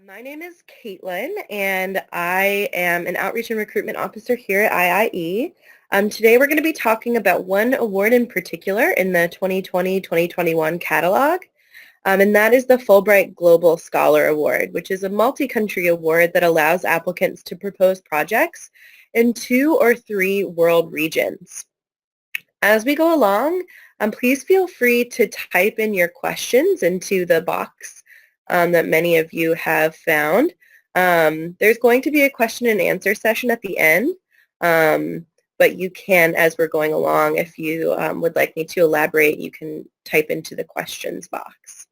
My name is Caitlin, and I am an Outreach and Recruitment Officer here at IIE. Today we're going to be talking about one award in particular in the 2020-2021 catalog, and that is the Fulbright Global Scholar Award, which is a multi-country award that allows applicants to propose projects in 2 or 3 world regions. As we go along, please feel free to type in your questions into the box that many of you have found. There's going to be a question and answer session at the end, but you can, as we're going along, if you would like me to elaborate, you can type into the questions box.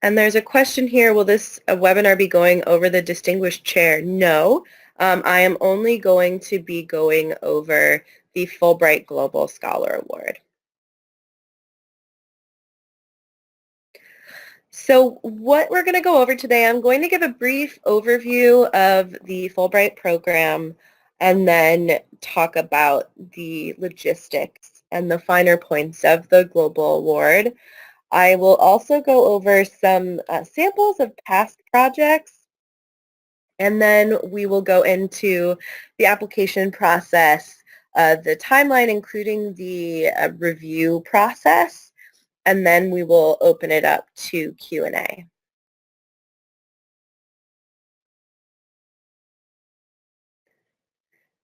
And there's a question here, will this webinar be going over the Distinguished Chair? No, I am only going to be going over the Fulbright Global Scholar Award. So what we're going to go over today, I'm going to give a brief overview of the Fulbright program and then talk about the logistics and the finer points of the Global Award. I will also go over some samples of past projects, and then we will go into the application process, the timeline including the review process, and then we will open it up to Q&A.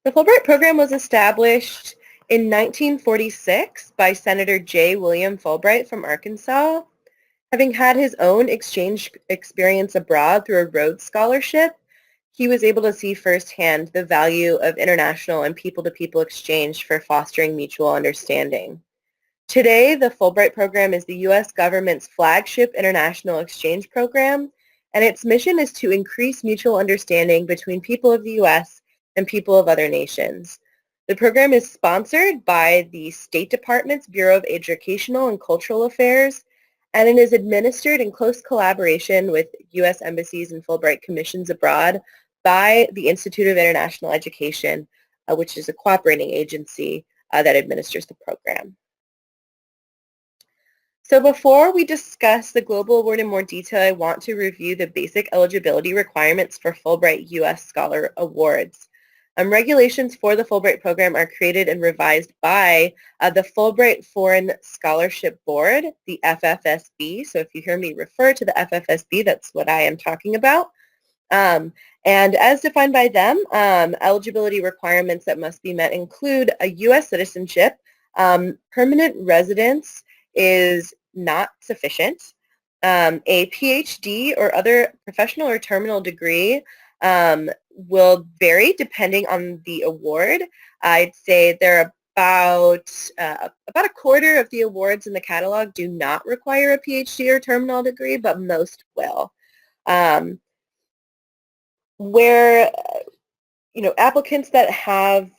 The Fulbright program was established in 1946 by Senator J. William Fulbright from Arkansas. Having had his own exchange experience abroad through a Rhodes Scholarship, he was able to see firsthand the value of international and people-to-people exchange for fostering mutual understanding. Today, the Fulbright program is the U.S. government's flagship international exchange program, and its mission is to increase mutual understanding between people of the U.S. and people of other nations. The program is sponsored by the State Department's Bureau of Educational and Cultural Affairs, and it is administered in close collaboration with U.S. embassies and Fulbright commissions abroad by the Institute of International Education, which is a cooperating agency that administers the program. So before we discuss the Global Award in more detail, I want to review the basic eligibility requirements for Fulbright U.S. Scholar Awards. Regulations for the Fulbright program are created and revised by the Fulbright Foreign Scholarship Board, the FFSB. So if you hear me refer to the FFSB, that's what I am talking about. And as defined by them, eligibility requirements that must be met include a U.S. citizenship. Permanent residence is not sufficient. A PhD or other professional or terminal degree will vary depending on the award. I'd say there are about a quarter of the awards in the catalog do not require a PhD or terminal degree, but most will. Where applicants that have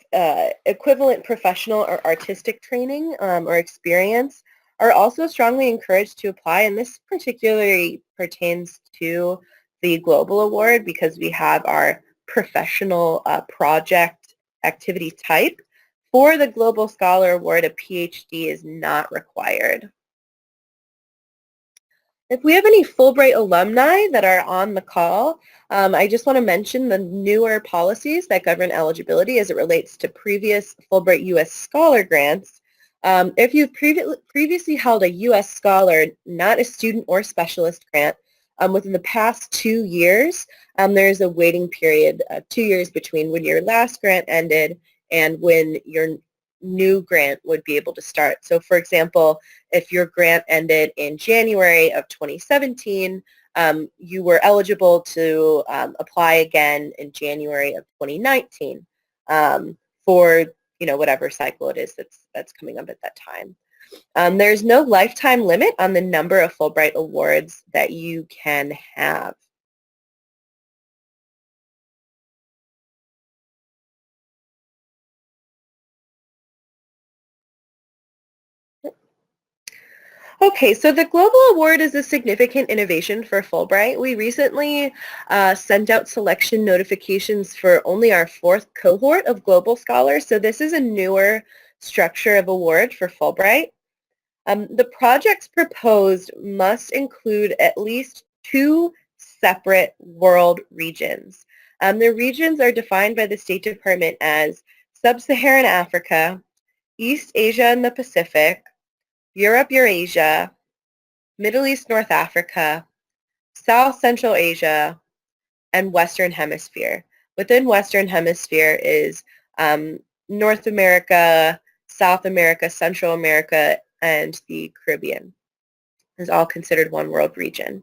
equivalent professional or artistic training or experience are also strongly encouraged to apply, and this particularly pertains to the Global Award because we have our professional project activity type. For the Global Scholar Award, a PhD is not required. If we have any Fulbright alumni that are on the call, I just want to mention the newer policies that govern eligibility as it relates to previous Fulbright U.S. Scholar grants. If you've previously held a U.S. Scholar, not a student or specialist grant, within the past 2 years, there's a waiting period of 2 years between when your last grant ended and when your new grant would be able to start. So for example, if your grant ended in January of 2017, you were eligible to apply again in January of 2019 for whatever cycle it is that's coming up at that time. There's no lifetime limit on the number of Fulbright awards that you can have. Okay, so the Global Award is a significant innovation for Fulbright. We recently sent out selection notifications for only our 4th cohort of Global Scholars, so this is a newer structure of award for Fulbright. The projects proposed must include at least 2 separate world regions. The regions are defined by the State Department as Sub-Saharan Africa, East Asia and the Pacific, Europe, Eurasia, Middle East, North Africa, South Central Asia, and Western Hemisphere. Within Western Hemisphere is North America, South America, Central America, and the Caribbean is all considered one world region.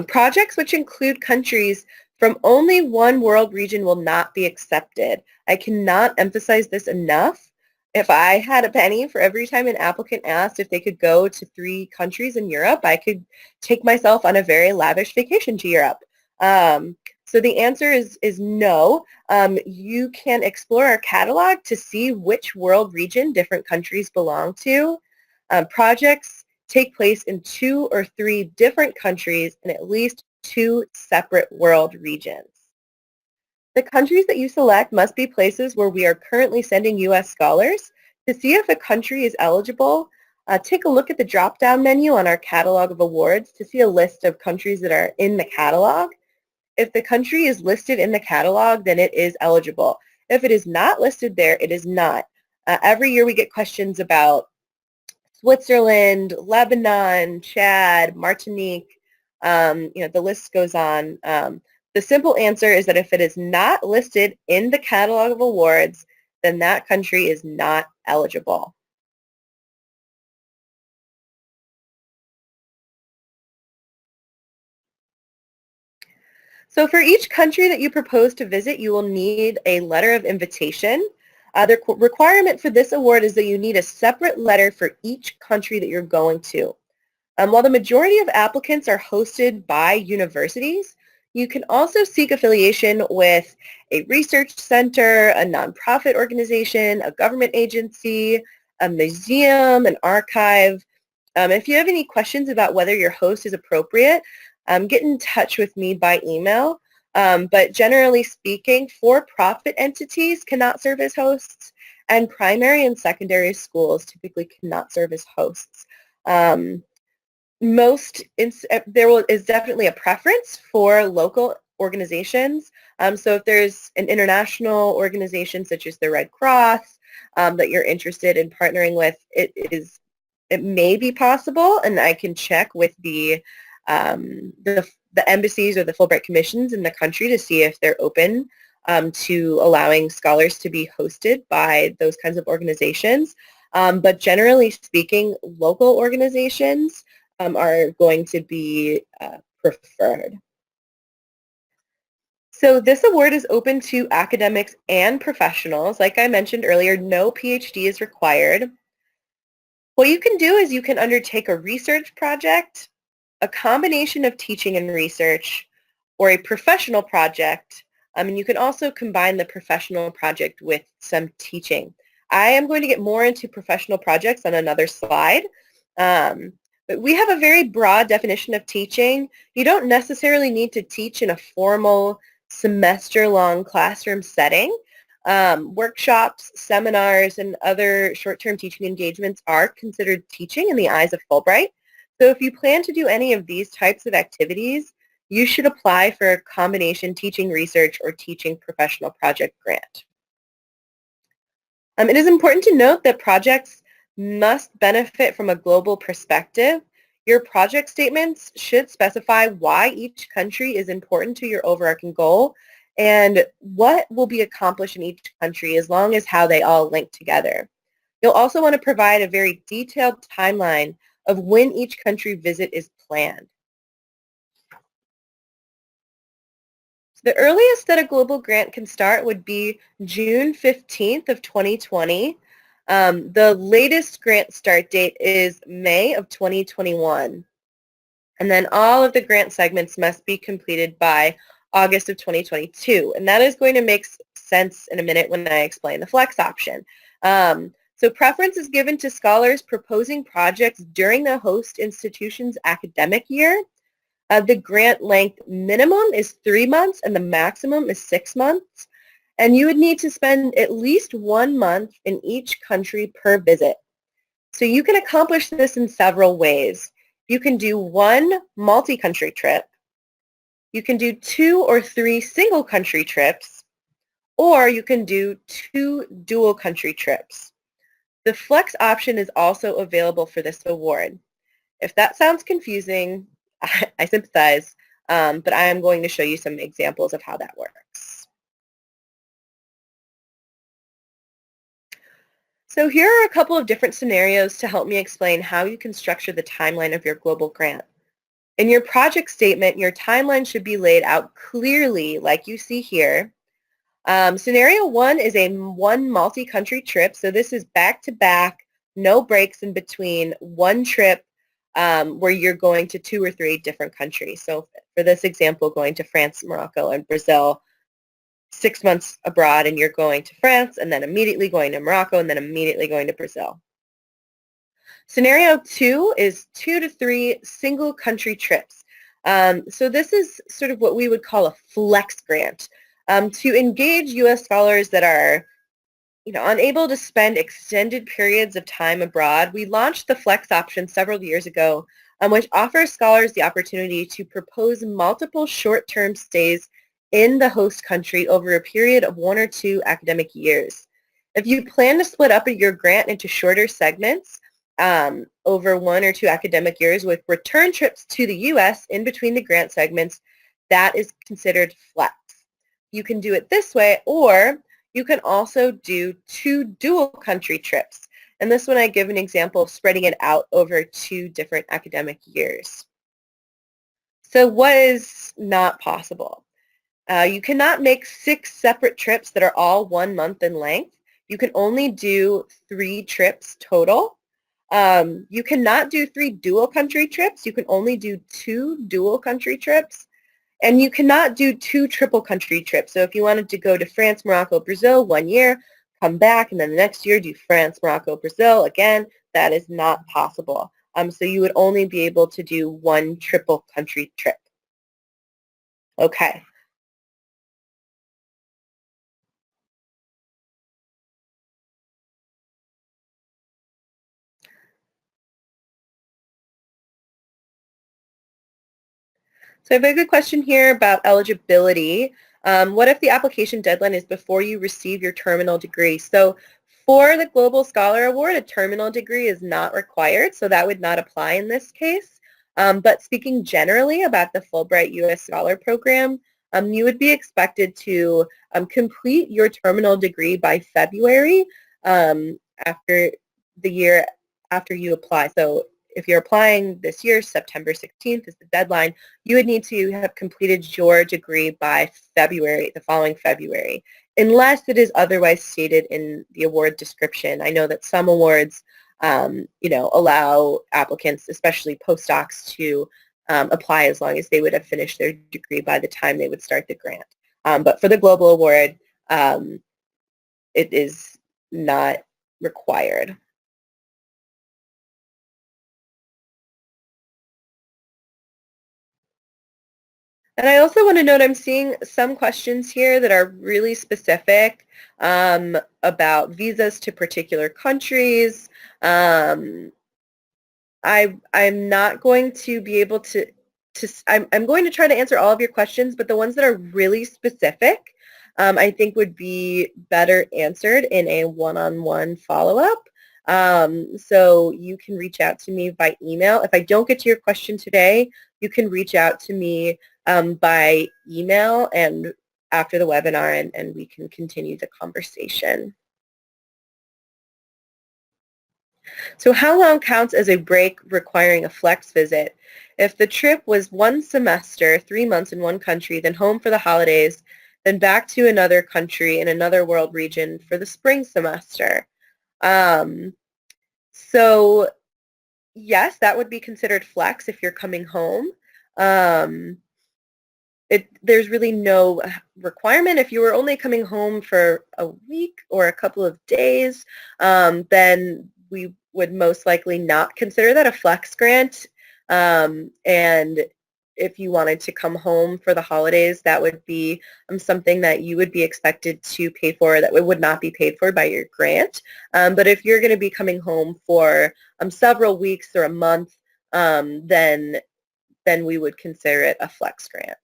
Projects which include countries from only one world region will not be accepted. I cannot emphasize this enough. If I had a penny for every time an applicant asked if they could go to 3 countries in Europe, I could take myself on a very lavish vacation to Europe. So the answer is no. You can explore our catalog to see which world region different countries belong to. Projects take place in 2 or 3 different countries in at least 2 separate world regions. The countries that you select must be places where we are currently sending U.S. scholars. To see if a country is eligible, take a look at the drop-down menu on our catalog of awards to see a list of countries that are in the catalog. If the country is listed in the catalog, then it is eligible. If it is not listed there, it is not. Every year we get questions about Switzerland, Lebanon, Chad, Martinique, the list goes on. The simple answer is that if it is not listed in the catalog of awards, then that country is not eligible. So for each country that you propose to visit, you will need a letter of invitation. The requirement for this award is that you need a separate letter for each country that you're going to. While the majority of applicants are hosted by universities, you can also seek affiliation with a research center, a nonprofit organization, a government agency, a museum, an archive. If you have any questions about whether your host is appropriate, get in touch with me by email. But generally speaking, for-profit entities cannot serve as hosts, and primary and secondary schools typically cannot serve as hosts. There is definitely a preference for local organizations. So if there's an international organization such as the Red Cross that you're interested in partnering with, it may be possible, and I can check with the embassies or the Fulbright commissions in the country to see if they're open to allowing scholars to be hosted by those kinds of organizations. But generally speaking, local organizations are going to be preferred. So this award is open to academics and professionals. Like I mentioned earlier, no PhD is required. What you can do is you can undertake a research project, a combination of teaching and research, or a professional project. And you can also combine the professional project with some teaching. I am going to get more into professional projects on another slide. But we have a very broad definition of teaching. You don't necessarily need to teach in a formal semester-long classroom setting. Workshops, seminars, and other short-term teaching engagements are considered teaching in the eyes of Fulbright. So if you plan to do any of these types of activities, you should apply for a combination teaching research or teaching professional project grant. It is important to note that projects must benefit from a global perspective. Your project statements should specify why each country is important to your overarching goal and what will be accomplished in each country as long as how they all link together. You'll also want to provide a very detailed timeline of when each country visit is planned. The earliest that a global grant can start would be June 15th of 2020. The latest grant start date is May of 2021. And then all of the grant segments must be completed by August of 2022. And that is going to make sense in a minute when I explain the flex option. So preference is given to scholars proposing projects during the host institution's academic year. The grant length minimum is 3 months and the maximum is 6 months. And you would need to spend at least 1 month in each country per visit. So you can accomplish this in several ways. You can do one multi-country trip. You can do 2 or 3 single country trips, or you can do 2 dual country trips. The flex option is also available for this award. If that sounds confusing, I sympathize, but I am going to show you some examples of how that works. So here are a couple of different scenarios to help me explain how you can structure the timeline of your global grant. In your project statement, your timeline should be laid out clearly like you see here. Scenario 1 is a one multi-country trip. So this is back-to-back, no breaks in between, one trip where you're going to 2 or 3 different countries. So for this example, going to France, Morocco, and Brazil, 6 months abroad, and you're going to France and then immediately going to Morocco and then immediately going to Brazil. Scenario 2 is 2 to 3 single country trips. So this is sort of what we would call a flex grant. To engage U.S. scholars that are unable to spend extended periods of time abroad, we launched the flex option several years ago, which offers scholars the opportunity to propose multiple short-term stays in the host country over a period of 1 or 2 academic years. If you plan to split up your grant into shorter segments over 1 or 2 academic years with return trips to the U.S. in between the grant segments, that is considered flex. You can do it this way, or you can also do 2 dual country trips. And this one I give an example of spreading it out over 2 different academic years. So what is not possible? You cannot make 6 separate trips that are all 1 month in length. You can only do 3 trips total. You cannot do 3 dual country trips. You can only do 2 dual country trips. And you cannot do 2 triple country trips. So if you wanted to go to France, Morocco, Brazil 1 year, come back, and then the next year do France, Morocco, Brazil, again, that is not possible. So you would only be able to do 1 triple country trip. Okay. So I have a good question here about eligibility. What if the application deadline is before you receive your terminal degree? So for the Global Scholar Award, a terminal degree is not required, so that would not apply in this case. But speaking generally about the Fulbright U.S. Scholar Program, you would be expected to complete your terminal degree by February after the year after you apply. So if you're applying this year, September 16th is the deadline, you would need to have completed your degree by February, the following February, unless it is otherwise stated in the award description. I know that some awards, allow applicants, especially postdocs, to apply as long as they would have finished their degree by the time they would start the grant. But for the Global Award, it is not required. And I also want to note I'm seeing some questions here that are really specific about visas to particular countries. I'm not going to be able I'm going to try to answer all of your questions, but the ones that are really specific I think would be better answered in a one-on-one follow-up. So you can reach out to me by email. If I don't get to your question today, you can reach out to me by email and after the webinar, and we can continue the conversation. So how long counts as a break requiring a flex visit? If the trip was 1 semester, 3 months in one country, then home for the holidays, then back to another country in another world region for the spring semester. So yes, that would be considered flex if you're coming home. There's really no requirement. If you were only coming home for a week or a couple of days, then we would most likely not consider that a flex grant. And if you wanted to come home for the holidays, that would be something that you would be expected to pay for that would not be paid for by your grant. But if you're going to be coming home for several weeks or a month, then we would consider it a flex grant.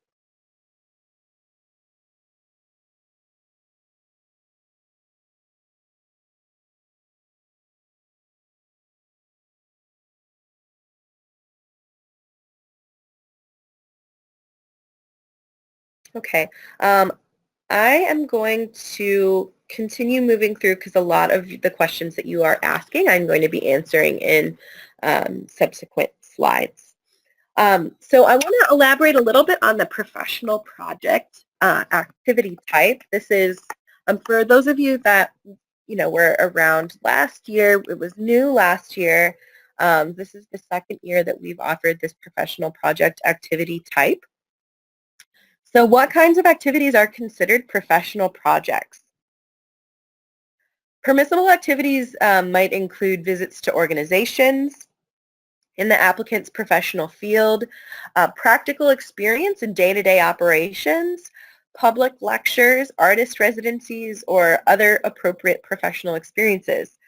Okay. I am going to continue moving through because a lot of the questions that you are asking I'm going to be answering in subsequent slides. So I want to elaborate a little bit on the professional project activity type. This is for those of you that were around last year. It was new last year. This is the second year that we've offered this professional project activity type. So what kinds of activities are considered professional projects? Permissible activities might include visits to organizations in the applicant's professional field, practical experience in day-to-day operations, public lectures, artist residencies, or other appropriate professional experiences.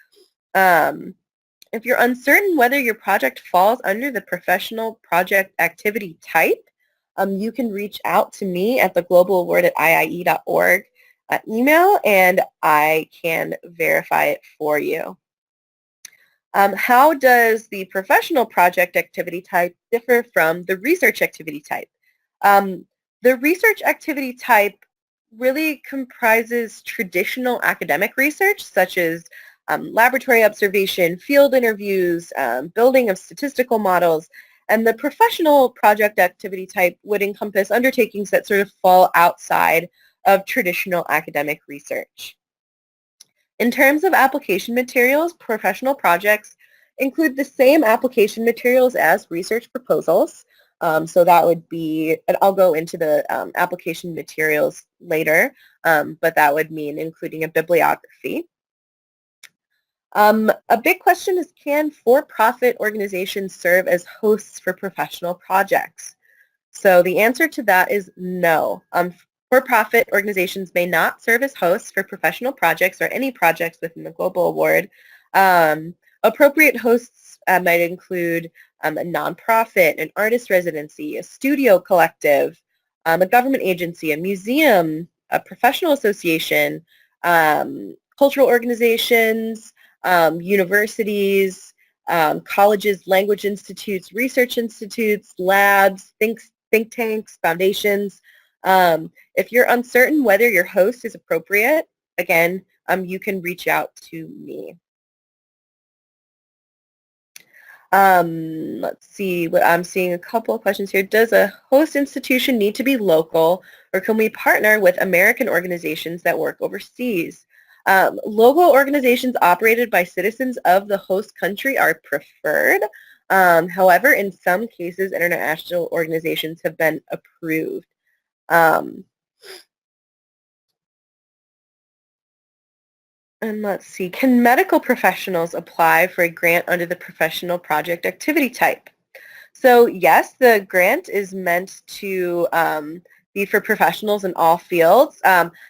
If you're uncertain whether your project falls under the professional project activity type, you can reach out to me at theglobalaward@iie.org email, and I can verify it for you. How does the professional project activity type differ from the research activity type? The research activity type really comprises traditional academic research, such as laboratory observation, field interviews, building of statistical models, and the professional project activity type would encompass undertakings that sort of fall outside of traditional academic research. In terms of application materials, professional projects include the same application materials as research proposals. So that would be, and I'll go into the application materials later, but that would mean including a bibliography. A big question is, can for-profit organizations serve as hosts for professional projects? So the answer to that is no. For-profit organizations may not serve as hosts for professional projects or any projects within the Global Award. Appropriate hosts might include a nonprofit, an artist residency, a studio collective, a government agency, a museum, a professional association, cultural organizations, universities, colleges, language institutes, research institutes, labs, think tanks, foundations. If you're uncertain whether your host is appropriate, again, you can reach out to me. Let's see, what I'm seeing a couple of questions here. Does a host institution need to be local, or can we partner with American organizations that work overseas? Local organizations operated by citizens of the host country are preferred. However, in some cases, international organizations have been approved. And let's see, can medical professionals apply for a grant under the professional project activity type? So yes, the grant is meant to be for professionals in all fields.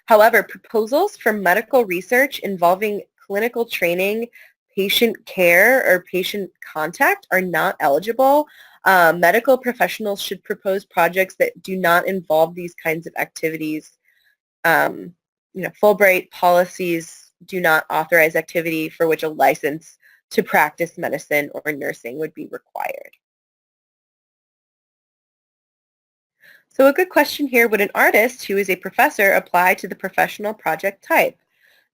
However, proposals for medical research involving clinical training, patient care, or patient contact are not eligible. Medical professionals should propose projects that do not involve these kinds of activities. Fulbright policies do not authorize activity for which a license to practice medicine or nursing would be required. So a good question here, would an artist who is a professor apply to the professional project type?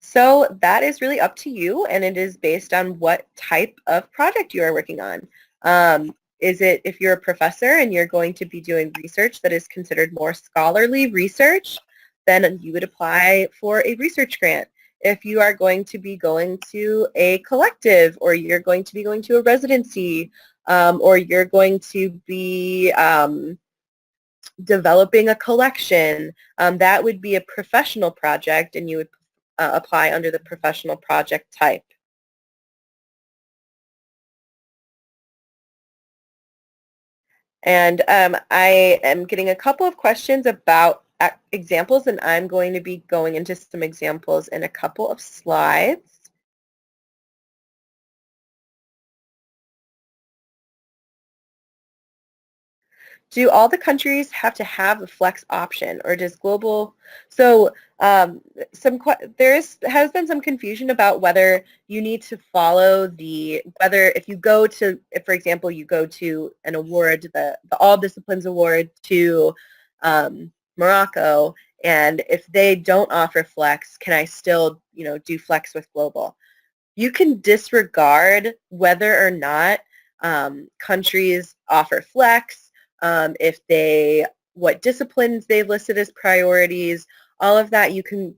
So that is really up to you, and it is based on what type of project you are working on. Is it, if you're a professor and you're going to be doing research that is considered more scholarly research, then you would apply for a research grant. If you are going to be going to a collective, or you're going to be going to a residency, or you're going to be developing a collection, that would be a professional project, and you would apply under the professional project type. And I am getting a couple of questions about examples, and I'm going to be going into some examples in a couple of slides. Do all the countries have to have a flex option, or does global? So has been some confusion about whether you need to follow whether if you go to, if for example you go to an award, the All Disciplines Award to Morocco, and if they don't offer flex, can I still do flex with global? You can disregard whether or not countries offer flex, what disciplines they've listed as priorities. All of that you can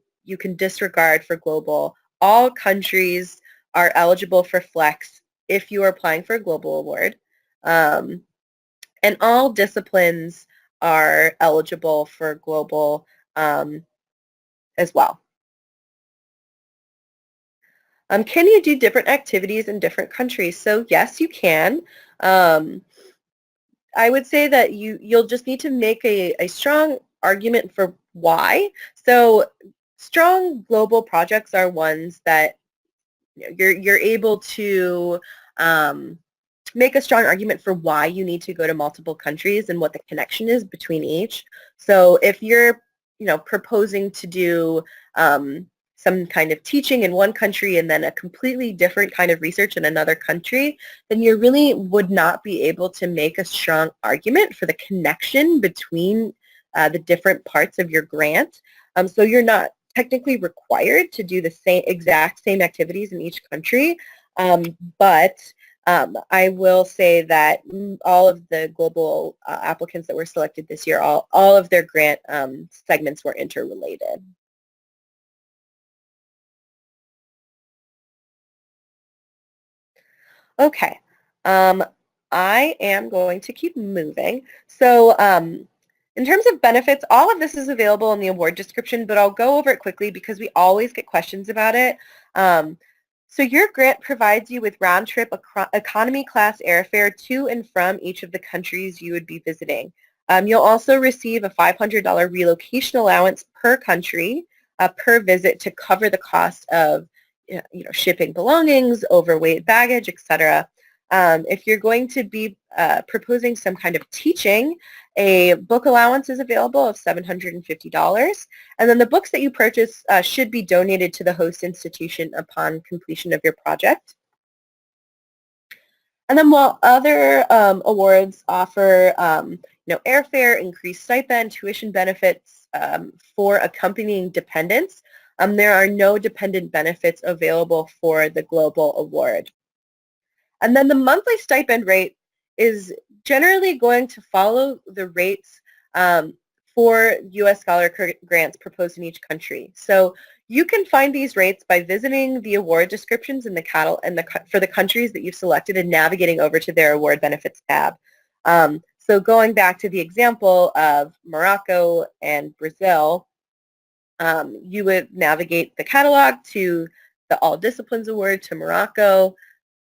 disregard for global. All countries are eligible for flex if you are applying for a global award, and all disciplines are eligible for global as well. Can you do different activities in different countries? So yes, you can. Um, I would say that you'll just need to make a strong argument for why. So strong global projects are ones that you're able to make a strong argument for why you need to go to multiple countries and what the connection is between each. So if you're proposing to do some kind of teaching in one country and then a completely different kind of research in another country, then you really would not be able to make a strong argument for the connection between the different parts of your grant. So you're not technically required to do the exact same activities in each country, but I will say that all of the global applicants that were selected this year, all of their grant segments were interrelated. Okay. Um, I am going to keep moving. So in terms of benefits, all of this is available in the award description, but I'll go over it quickly because we always get questions about it. So your grant provides you with round-trip economy class airfare to and from each of the countries you would be visiting. You'll also receive a $500 relocation allowance per country per visit to cover the cost of shipping belongings, overweight baggage, etc. If you're going to be proposing some kind of teaching, a book allowance is available of $750. And then the books that you purchase should be donated to the host institution upon completion of your project. And then while other awards offer airfare, increased stipend, tuition benefits for accompanying dependents, there are no dependent benefits available for the global award. And then the monthly stipend rate is generally going to follow the rates for U.S. scholar grants proposed in each country. So you can find these rates by visiting the award descriptions in for the countries that you've selected and navigating over to their award benefits tab. So going back to the example of Morocco and Brazil, you would navigate the catalog to the All Disciplines Award to Morocco.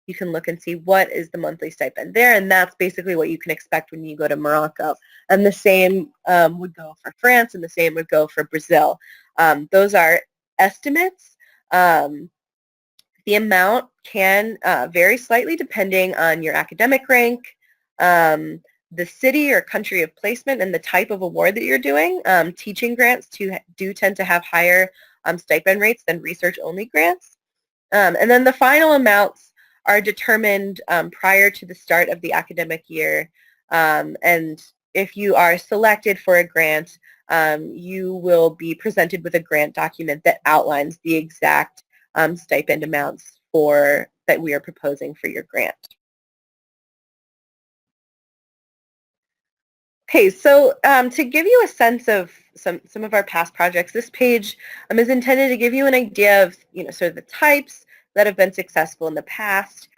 You can look and see what is the monthly stipend there, and that's basically what you can expect when you go to Morocco. And the same would go for France, and the same would go for Brazil. Those are estimates. The amount can vary slightly depending on your academic rank, the city or country of placement, and the type of award that you're doing. Teaching grants do tend to have higher stipend rates than research-only grants. And then the final amounts are determined prior to the start of the academic year. And if you are selected for a grant, you will be presented with a grant document that outlines the exact stipend amounts that we are proposing for your grant. Okay, so to give you a sense of some of our past projects, this page is intended to give you an idea of sort of the types that have been successful in the past.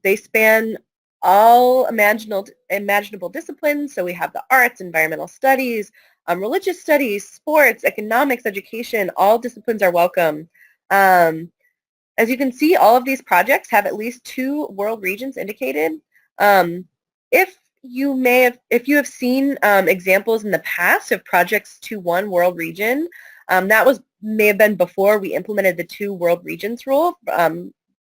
They span all imaginable disciplines. So we have the arts, environmental studies, religious studies, sports, economics, education. All disciplines are welcome. As you can see, all of these projects have at least 2 world regions indicated. If you may have, if you have seen examples in the past of projects to one world region, that may have been before we implemented the two world regions rule.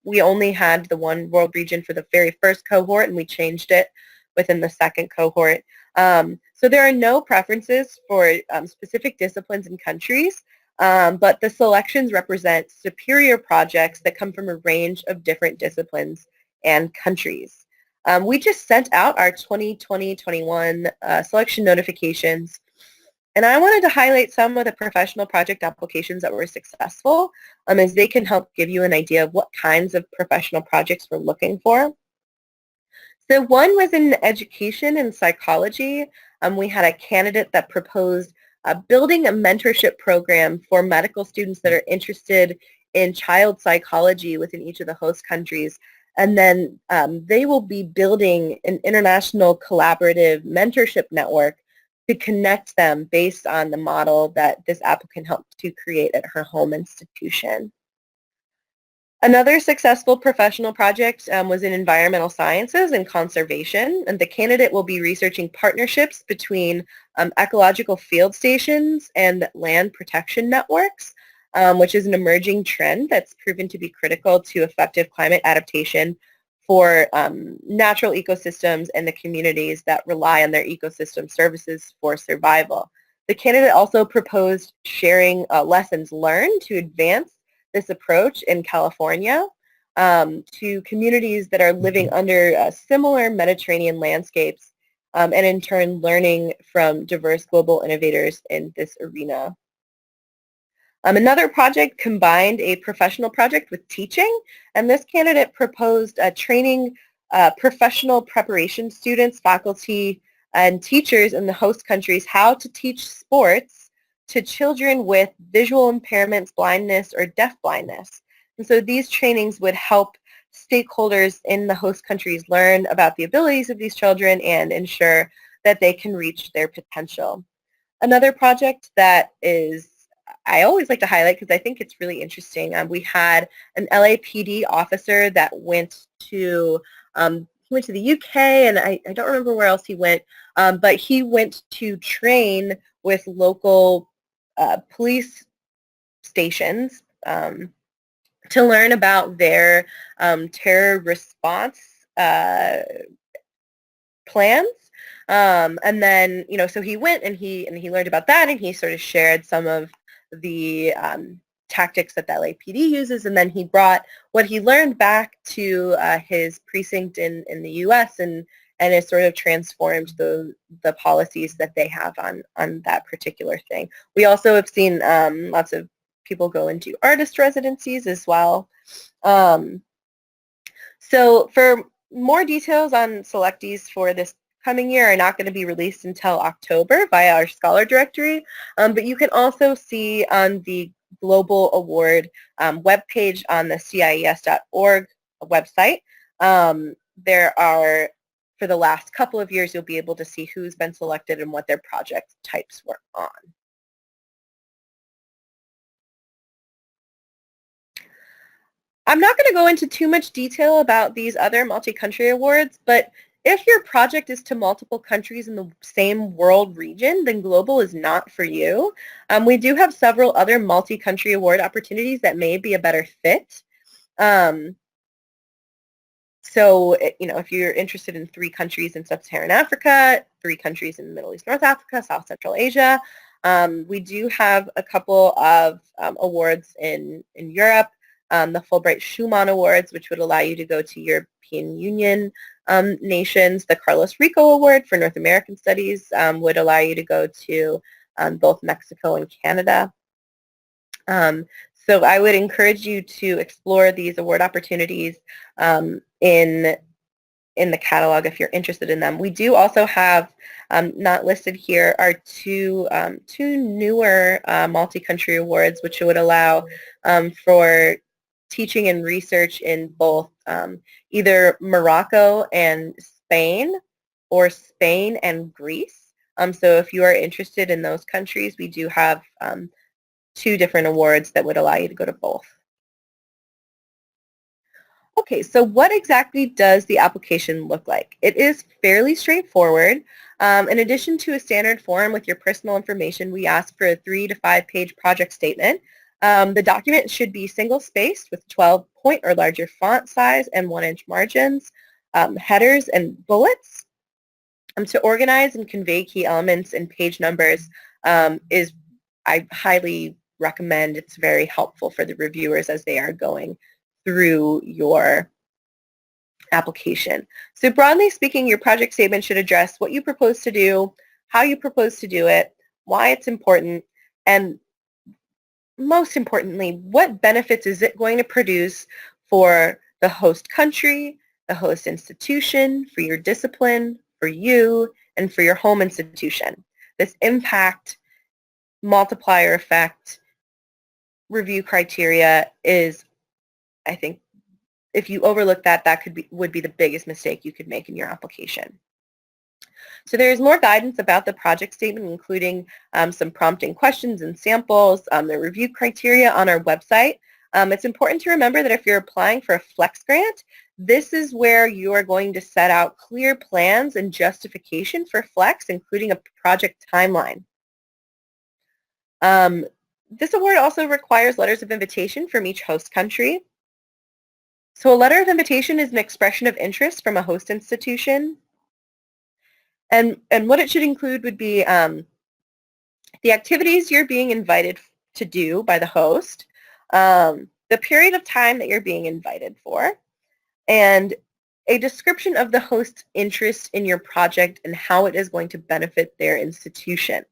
We only had the one world region for the very first cohort, and we changed it within the second cohort. So there are no preferences for specific disciplines and countries, but the selections represent superior projects that come from a range of different disciplines and countries. We just sent out our 2020-21 selection notifications, and I wanted to highlight some of the professional project applications that were successful, as they can help give you an idea of what kinds of professional projects we're looking for. So one was in education and psychology. We had a candidate that proposed building a mentorship program for medical students that are interested in child psychology within each of the host countries. And then they will be building an international collaborative mentorship network to connect them based on the model that this applicant helped to create at her home institution. Another successful professional project was in environmental sciences and conservation, and the candidate will be researching partnerships between ecological field stations and land protection networks, which is an emerging trend that's proven to be critical to effective climate adaptation for natural ecosystems and the communities that rely on their ecosystem services for survival. The candidate also proposed sharing lessons learned to advance this approach in California to communities that are living under similar Mediterranean landscapes, and in turn learning from diverse global innovators in this arena. Another project combined a professional project with teaching, and this candidate proposed training professional preparation students, faculty, and teachers in the host countries how to teach sports to children with visual impairments, blindness, or deafblindness. And so these trainings would help stakeholders in the host countries learn about the abilities of these children and ensure that they can reach their potential. Another project that I always like to highlight because I think it's really interesting. We had an LAPD officer that went to the UK, and I don't remember where else he went, but he went to train with local police stations to learn about their terror response plans. And then, so he went and he learned about that, and he sort of shared some of the tactics that the LAPD uses, and then he brought what he learned back to his precinct in the U.S. and has sort of transformed the policies that they have on that particular thing. We also have seen lots of people go into artist residencies as well. So for more details on selectees for this coming year are not going to be released until October via our Scholar Directory, but you can also see on the Global Award webpage on the CIES.org website. There are, for the last couple of years, you'll be able to see who's been selected and what their project types were on. I'm not going to go into too much detail about these other multi-country awards, but if your project is to multiple countries in the same world region, then global is not for you. We do have several other multi-country award opportunities that may be a better fit. So, if you're interested in 3 countries in Sub-Saharan Africa, 3 countries in Middle East, North Africa, South Central Asia, we do have a couple of awards in Europe. The Fulbright Schumann Awards, which would allow you to go to European Union nations. The Carlos Rico Award for North American Studies would allow you to go to both Mexico and Canada. So I would encourage you to explore these award opportunities in the catalog if you're interested in them. We do also have, not listed here, are two newer multi-country awards, which would allow for teaching and research in both either Morocco and Spain or Spain and Greece. So if you are interested in those countries, we do have 2 different awards that would allow you to go to both. Okay, so what exactly does the application look like? It is fairly straightforward. In addition to a standard form with your personal information, we ask for a 3 to 5 page project statement. The document should be single-spaced with 12-point or larger font size and 1-inch margins, headers and bullets. To organize and convey key elements and page numbers I highly recommend. It's very helpful for the reviewers as they are going through your application. So broadly speaking, your project statement should address what you propose to do, how you propose to do it, why it's important, and most importantly, what benefits is it going to produce for the host country, the host institution, for your discipline, for you, and for your home institution. This impact multiplier effect review criteria is, I think, if you overlook that, would be the biggest mistake you could make in your application. So there is more guidance about the project statement, including some prompting questions and samples, the review criteria on our website. It's important to remember that if you're applying for a Flex grant, this is where you are going to set out clear plans and justification for Flex, including a project timeline. This award also requires letters of invitation from each host country. So a letter of invitation is an expression of interest from a host institution. And what it should include would be the activities you're being invited to do by the host, the period of time that you're being invited for, and a description of the host's interest in your project and how it is going to benefit their institution.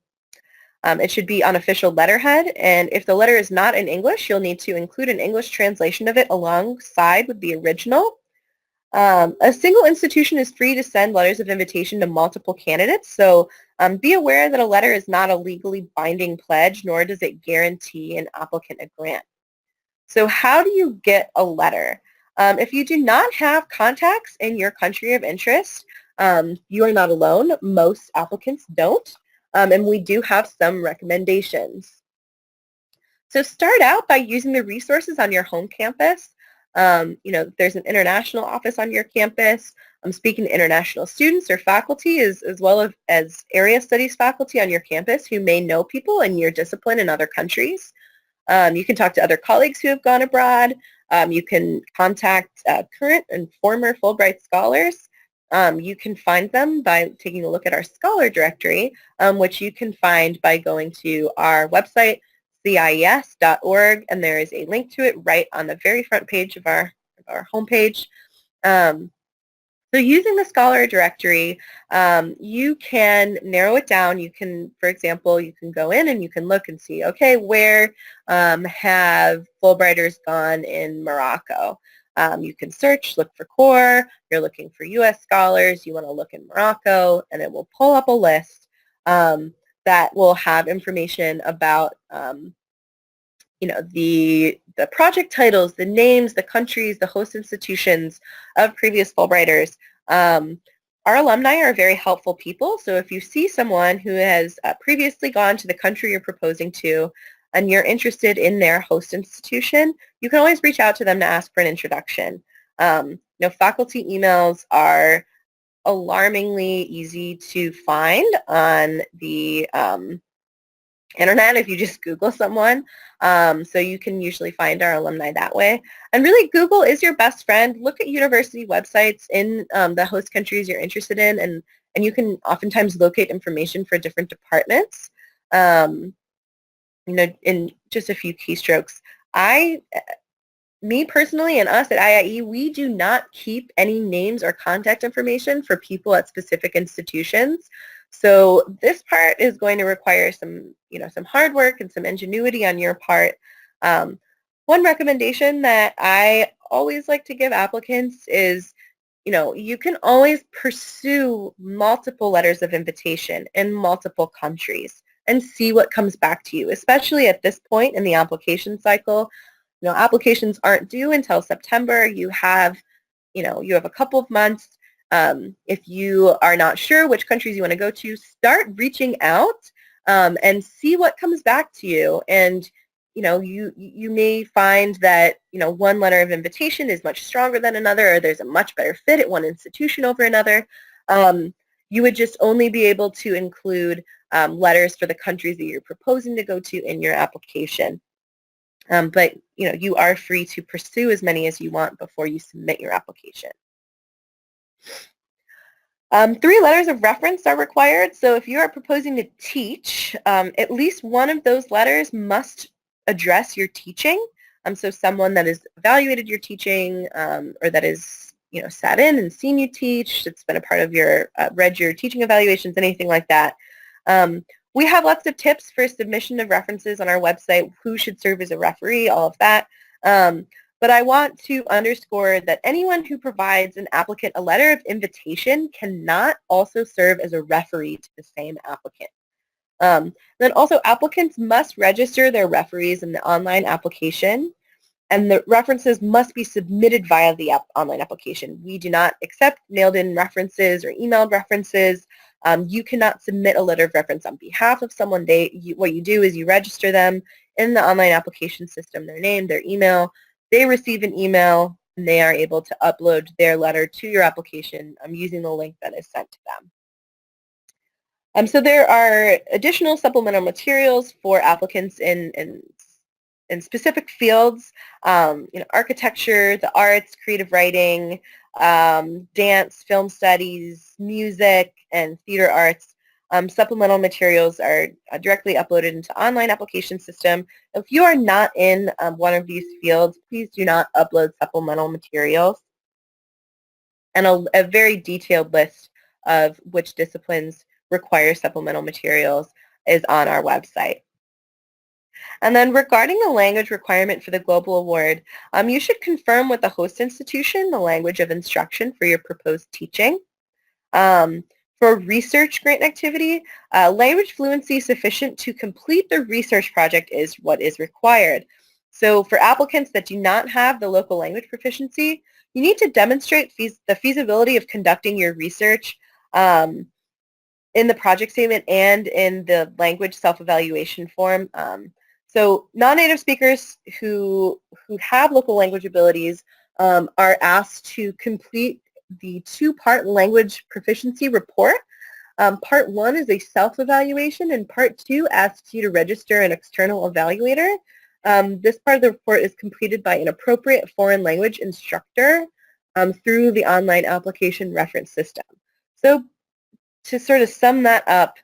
It should be on official letterhead, and if the letter is not in English, you'll need to include an English translation of it alongside with the original. A single institution is free to send letters of invitation to multiple candidates, so be aware that a letter is not a legally binding pledge, nor does it guarantee an applicant a grant. So how do you get a letter? If you do not have contacts in your country of interest, you are not alone. Most applicants don't, and we do have some recommendations. So start out by using the resources on your home campus. There's an international office on your campus. I'm speaking to international students or faculty as well as area studies faculty on your campus who may know people in your discipline in other countries. You can talk to other colleagues who have gone abroad. You can contact current and former Fulbright scholars. You can find them by taking a look at our scholar directory, which you can find by going to our website, CIES.org, and there is a link to it right on the very front page of our homepage. So using the scholar directory, you can narrow it down. You can, for example, you can go in and you can look and see, okay, where have Fulbrighters gone in Morocco? You can search, look for core. You're looking for U.S. scholars. You want to look in Morocco, and it will pull up a list that will have information about the project titles, the names, the countries, the host institutions of previous Fulbrighters. Our alumni are very helpful people, so if you see someone who has previously gone to the country you're proposing to and you're interested in their host institution, you can always reach out to them to ask for an introduction. Faculty emails are alarmingly easy to find on the internet if you just Google someone. So you can usually find our alumni that way. And really, Google is your best friend. Look at university websites in the host countries you're interested in, and you can oftentimes locate information for different departments, in just a few keystrokes. Me personally and us at IIE, we do not keep any names or contact information for people at specific institutions. So this part is going to require some hard work and some ingenuity on your part. One recommendation that I always like to give applicants is, you can always pursue multiple letters of invitation in multiple countries and see what comes back to you, especially at this point in the application cycle. Applications aren't due until September. You have a couple of months. If you are not sure which countries you want to go to, start reaching out and see what comes back to you. And you may find that, one letter of invitation is much stronger than another, or there's a much better fit at one institution over another. You would just only be able to include letters for the countries that you're proposing to go to in your application. But, you are free to pursue as many as you want before you submit your application. 3 letters of reference are required. So if you are proposing to teach, at least one of those letters must address your teaching. So someone that has evaluated your teaching, or that is, sat in and seen you teach, that's been a part of your, read your teaching evaluations, anything like that. We have lots of tips for submission of references on our website, who should serve as a referee, all of that. But I want to underscore that anyone who provides an applicant a letter of invitation cannot also serve as a referee to the same applicant. Then also, applicants must register their referees in the online application, and the references must be submitted via the online application. We do not accept mailed-in references or emailed references. You cannot submit a letter of reference on behalf of someone. What you do is you register them in the online application system, their name, their email. They receive an email, and they are able to upload their letter to your application using the link that is sent to them. So there are additional supplemental materials for applicants in specific fields, architecture, the arts, creative writing, dance, film studies, music, and theater arts. Supplemental materials are directly uploaded into online application system. If you are not in one of these fields, please do not upload supplemental materials. And a very detailed list of which disciplines require supplemental materials is on our website. And then regarding the language requirement for the Global Award, you should confirm with the host institution the language of instruction for your proposed teaching. For research grant activity, language fluency sufficient to complete the research project is what is required. So for applicants that do not have the local language proficiency, you need to demonstrate the feasibility of conducting your research in the project statement and in the language self-evaluation form. So non-native speakers who have local language abilities are asked to complete the 2-part language proficiency report. Part 1 is a self-evaluation, and Part 2 asks you to register an external evaluator. This part of the report is completed by an appropriate foreign language instructor through the online application reference system. So to sort of sum that up,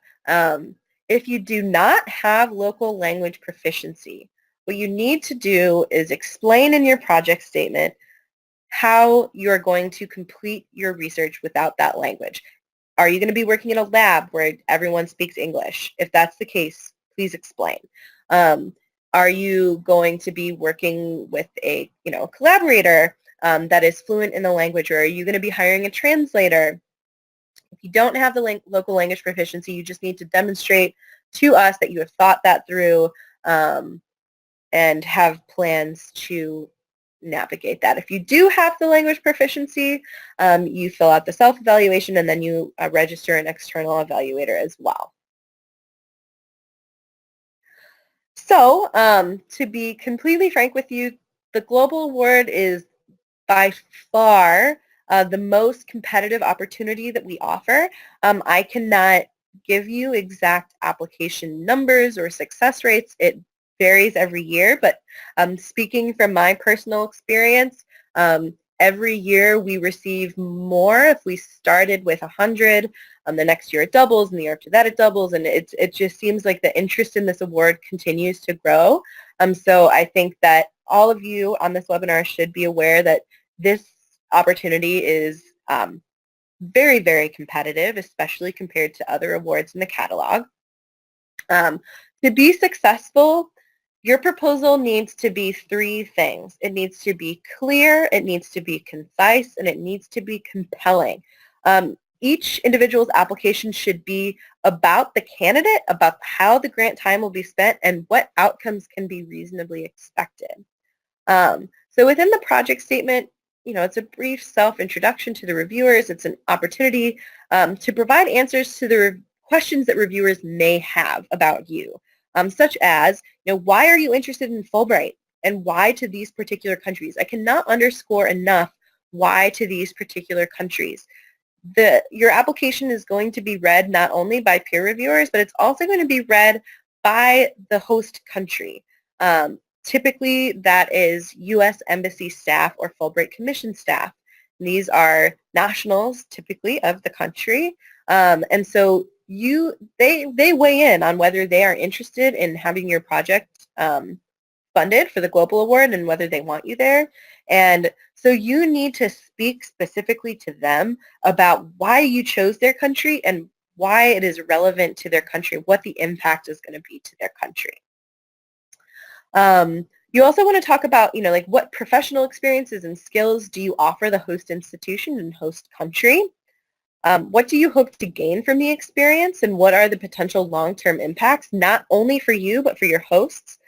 if you do not have local language proficiency, what you need to do is explain in your project statement how you're going to complete your research without that language. Are you going to be working in a lab where everyone speaks English? If that's the case, please explain. Are you going to be working with a collaborator that is fluent in the language, or are you going to be hiring a translator? If you don't have the local language proficiency, you just need to demonstrate to us that you have thought that through and have plans to navigate that. If you do have the language proficiency, you fill out the self-evaluation, and then you register an external evaluator as well. So to be completely frank with you, the Global Award is by far the most competitive opportunity that we offer. I cannot give you exact application numbers or success rates. It varies every year, but speaking from my personal experience, every year we receive more. If we started with 100, the next year it doubles, and the year after that it doubles, and it just seems like the interest in this award continues to grow. So I think that all of you on this webinar should be aware that this opportunity is very, very competitive, especially compared to other awards in the catalog. To be successful, your proposal needs to be 3 things. It needs to be clear, it needs to be concise, and it needs to be compelling. Each individual's application should be about the candidate, about how the grant time will be spent, and what outcomes can be reasonably expected. So within the project statement, it's a brief self-introduction to the reviewers. It's an opportunity to provide answers to the questions that reviewers may have about you. such as, why are you interested in Fulbright and why to these particular countries? I cannot underscore enough why to these particular countries. Your application is going to be read not only by peer reviewers, but it's also going to be read by the host country. Typically, that is U.S. Embassy staff or Fulbright Commission staff. These are nationals, typically, of the country. And so they weigh in on whether they are interested in having your project funded for the Global Award and whether they want you there. And so you need to speak specifically to them about why you chose their country and why it is relevant to their country, what the impact is going to be to their country. You also want to talk about, like what professional experiences and skills do you offer the host institution and host country? What do you hope to gain from the experience, and what are the potential long-term impacts, not only for you, but for your hosts?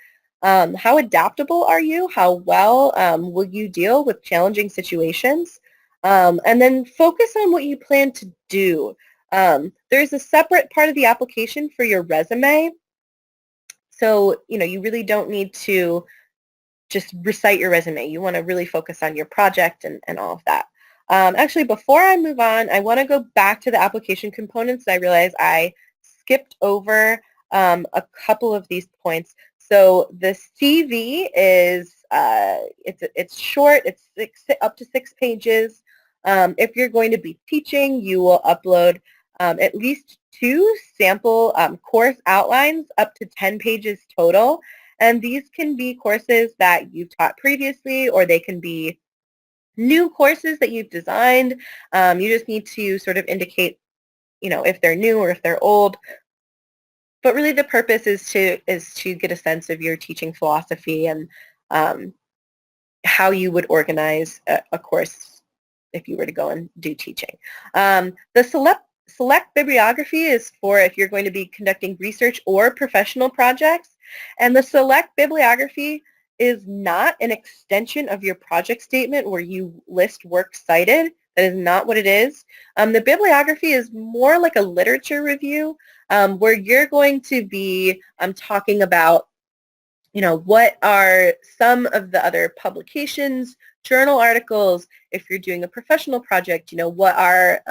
How adaptable are you? How well will you deal with challenging situations? And then focus on what you plan to do. There's a separate part of the application for your resume. So, you really don't need to just recite your resume. You want to really focus on your project and all of that. Actually, before I move on, I want to go back to the application components. I realize I skipped over a couple of these points. So the CV is it's short. It's up to 6 pages. If you're going to be teaching, you will upload at least 2 sample course outlines up to 10 pages total. And these can be courses that you've taught previously, or they can be new courses that you've designed. You just need to sort of indicate, if they're new or if they're old. But really the purpose is to get a sense of your teaching philosophy and how you would organize a course if you were to go and do teaching. The select bibliography is for if you're going to be conducting research or professional projects. And the select bibliography is not an extension of your project statement where you list works cited. That is not what it is. The bibliography is more like a literature review where you're going to be talking about, what are some of the other publications, journal articles. If you're doing a professional project, what are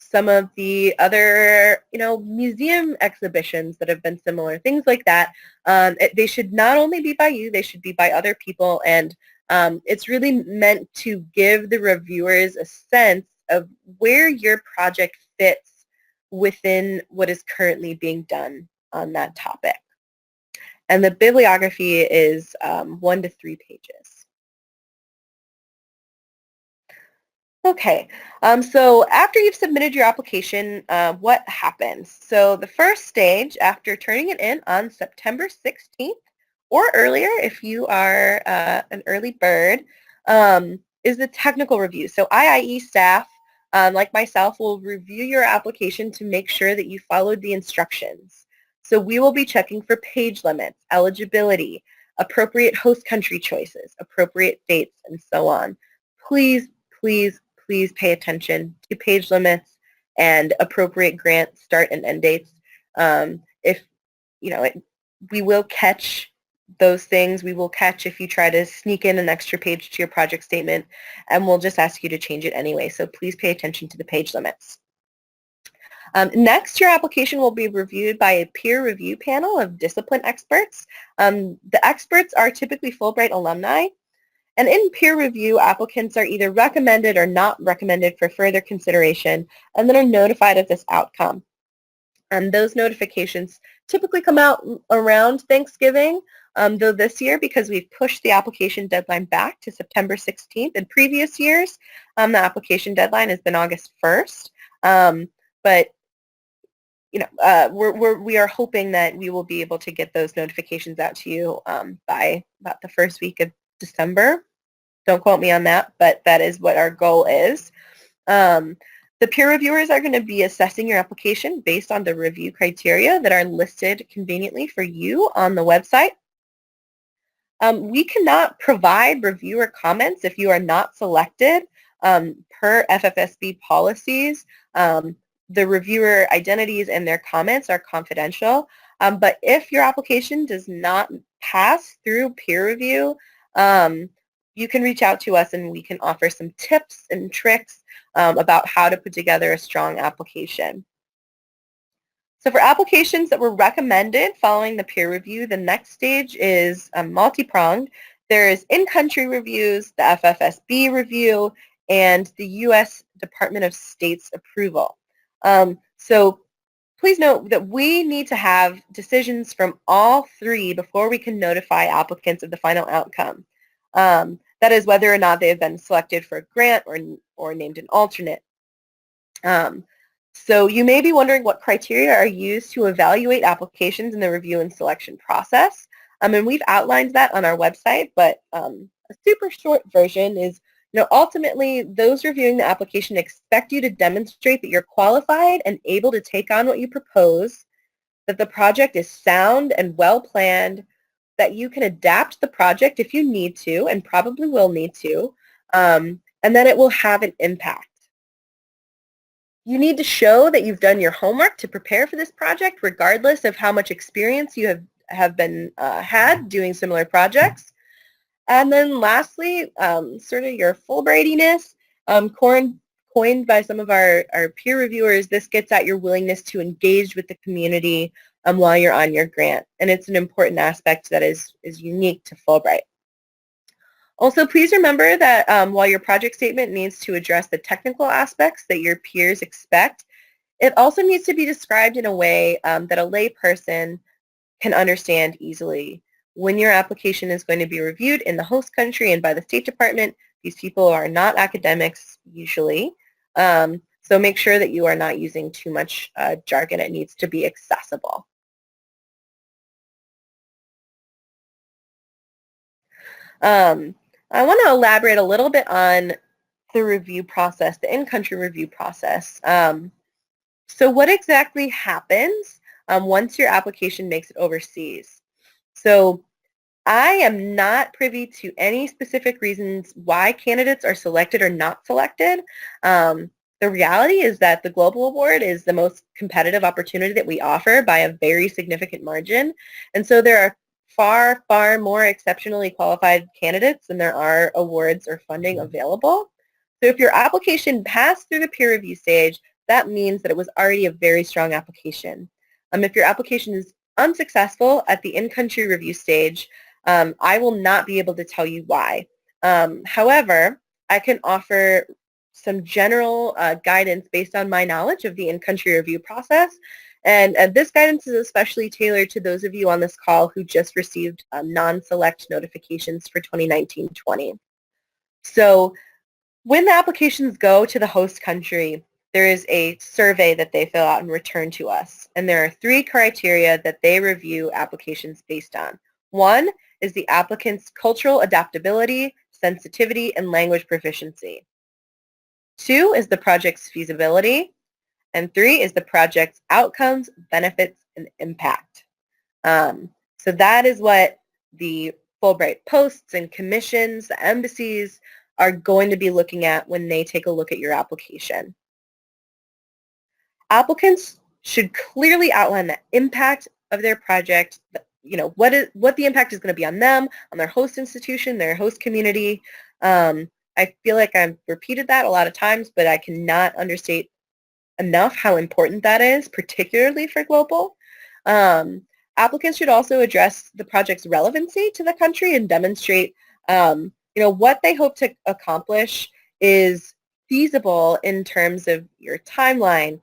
some of the other, museum exhibitions that have been similar, things like that. They should not only be by you, they should be by other people. And it's really meant to give the reviewers a sense of where your project fits within what is currently being done on that topic. And the bibliography is 1 to 3 pages. Okay, so after you've submitted your application, what happens? So the first stage, after turning it in on September 16th or earlier if you are an early bird, is the technical review. So IIE staff, like myself, will review your application to make sure that you followed the instructions. So we will be checking for page limits, eligibility, appropriate host country choices, appropriate dates, and so on. Please, please, please pay attention to page limits and appropriate grant start and end dates. We will catch those things. We will catch if you try to sneak in an extra page to your project statement, and we'll just ask you to change it anyway. So please pay attention to the page limits. Next, your application will be reviewed by a peer review panel of discipline experts. The experts are typically Fulbright alumni. And in peer review, applicants are either recommended or not recommended for further consideration and then are notified of this outcome. And those notifications typically come out around Thanksgiving, though this year, because we've pushed the application deadline back to September 16th. In previous years, the application deadline has been August 1st. But we are hoping that we will be able to get those notifications out to you by about the first week of December. Don't quote me on that, but that is what our goal is. The peer reviewers are going to be assessing your application based on the review criteria that are listed conveniently for you on the website. We cannot provide reviewer comments if you are not selected per FFSB policies. The reviewer identities and their comments are confidential. But if your application does not pass through peer review, you can reach out to us and we can offer some tips and tricks about how to put together a strong application. So for applications that were recommended following the peer review, the next stage is multi-pronged. There is in-country reviews, the FFSB review, and the U.S. Department of State's approval. So please note that we need to have decisions from all three before we can notify applicants of the final outcome. That is whether or not they have been selected for a grant or named an alternate. So you may be wondering what criteria are used to evaluate applications in the review and selection process. And we've outlined that on our website, but a super short version is, ultimately those reviewing the application expect you to demonstrate that you're qualified and able to take on what you propose, that the project is sound and well planned, that you can adapt the project if you need to and probably will need to, and that it will have an impact. You need to show that you've done your homework to prepare for this project, regardless of how much experience you have been had doing similar projects. And then lastly, sort of your Fulbrightiness, coined by some of our peer reviewers, this gets at your willingness to engage with the community while you're on your grant. And it's an important aspect that is unique to Fulbright. Also, please remember that while your project statement needs to address the technical aspects that your peers expect, it also needs to be described in a way that a lay person can understand easily. When your application is going to be reviewed in the host country and by the State Department, these people are not academics usually, so make sure that you are not using too much jargon. It needs to be accessible. I want to elaborate a little bit on the review process, the in-country review process. So what exactly happens once your application makes it overseas? So I am not privy to any specific reasons why candidates are selected or not selected. The reality is that the Global Award is the most competitive opportunity that we offer by a very significant margin. And so there are far, far more exceptionally qualified candidates than there are awards or funding available. So if your application passed through the peer review stage, that means that it was already a very strong application. If your application is unsuccessful at the in-country review stage, I will not be able to tell you why. However, I can offer some general guidance based on my knowledge of the in-country review process. And this guidance is especially tailored to those of you on this call who just received non-select notifications for 2019-20. So when the applications go to the host country, there is a survey that they fill out and return to us. And there are 3 criteria that they review applications based on. 1 is the applicant's cultural adaptability, sensitivity, and language proficiency. 2 is the project's feasibility. And 3 is the project's outcomes, benefits, and impact. So that is what the Fulbright posts and commissions, the embassies, are going to be looking at when they take a look at your application. Applicants should clearly outline the impact of their project, what the impact is going to be on them, on their host institution, their host community. I feel like I've repeated that a lot of times, but I cannot understate enough how important that is, particularly for global. Applicants should also address the project's relevancy to the country and demonstrate, what they hope to accomplish is feasible in terms of your timeline,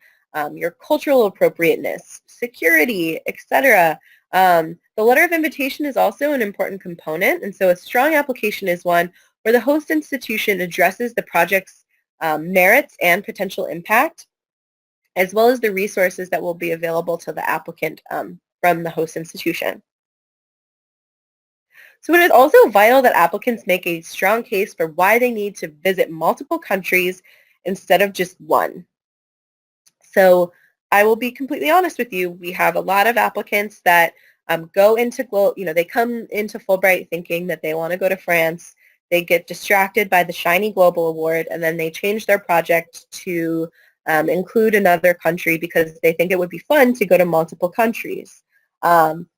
your cultural appropriateness, security, etc. The letter of invitation is also an important component, and so a strong application is one where the host institution addresses the project's merits and potential impact, as well as the resources that will be available to the applicant from the host institution. So it is also vital that applicants make a strong case for why they need to visit multiple countries instead of just one. So I will be completely honest with you. We have a lot of applicants that go into, they come into Fulbright thinking that they want to go to France. They get distracted by the shiny Global Award, and then they change their project to include another country because they think it would be fun to go to multiple countries.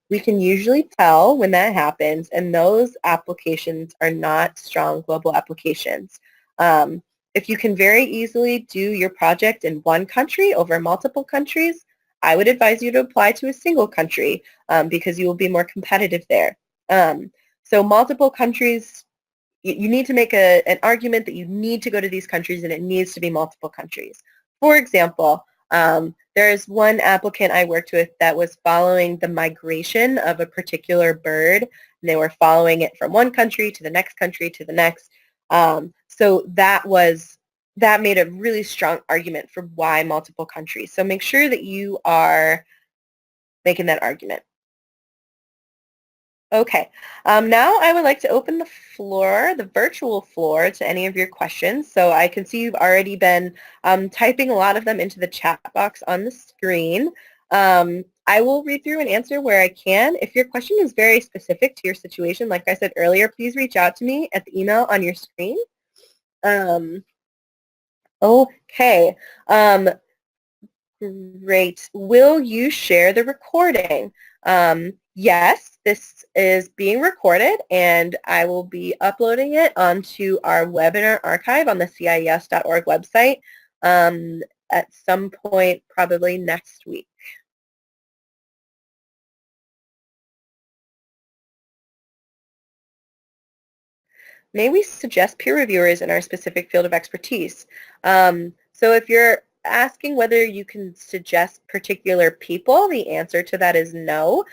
We can usually tell when that happens, and those applications are not strong global applications. If you can very easily do your project in one country over multiple countries, I would advise you to apply to a single country because you will be more competitive there. So multiple countries, you need to make an argument that you need to go to these countries and it needs to be multiple countries. For example, there's one applicant I worked with that was following the migration of a particular bird, and they were following it from one country to the next country to the next. So that made a really strong argument for why multiple countries. So make sure that you are making that argument. Okay, now I would like to open the floor, the virtual floor, to any of your questions. So I can see you've already been typing a lot of them into the chat box on the screen. I will read through and answer where I can. If your question is very specific to your situation, like I said earlier, please reach out to me at the email on your screen. Okay. Great. Will you share the recording? Yes, this is being recorded, and I will be uploading it onto our webinar archive on the CIES.org website at some point, probably next week. May we suggest peer reviewers in our specific field of expertise? So if you're asking whether you can suggest particular people, the answer to that is no.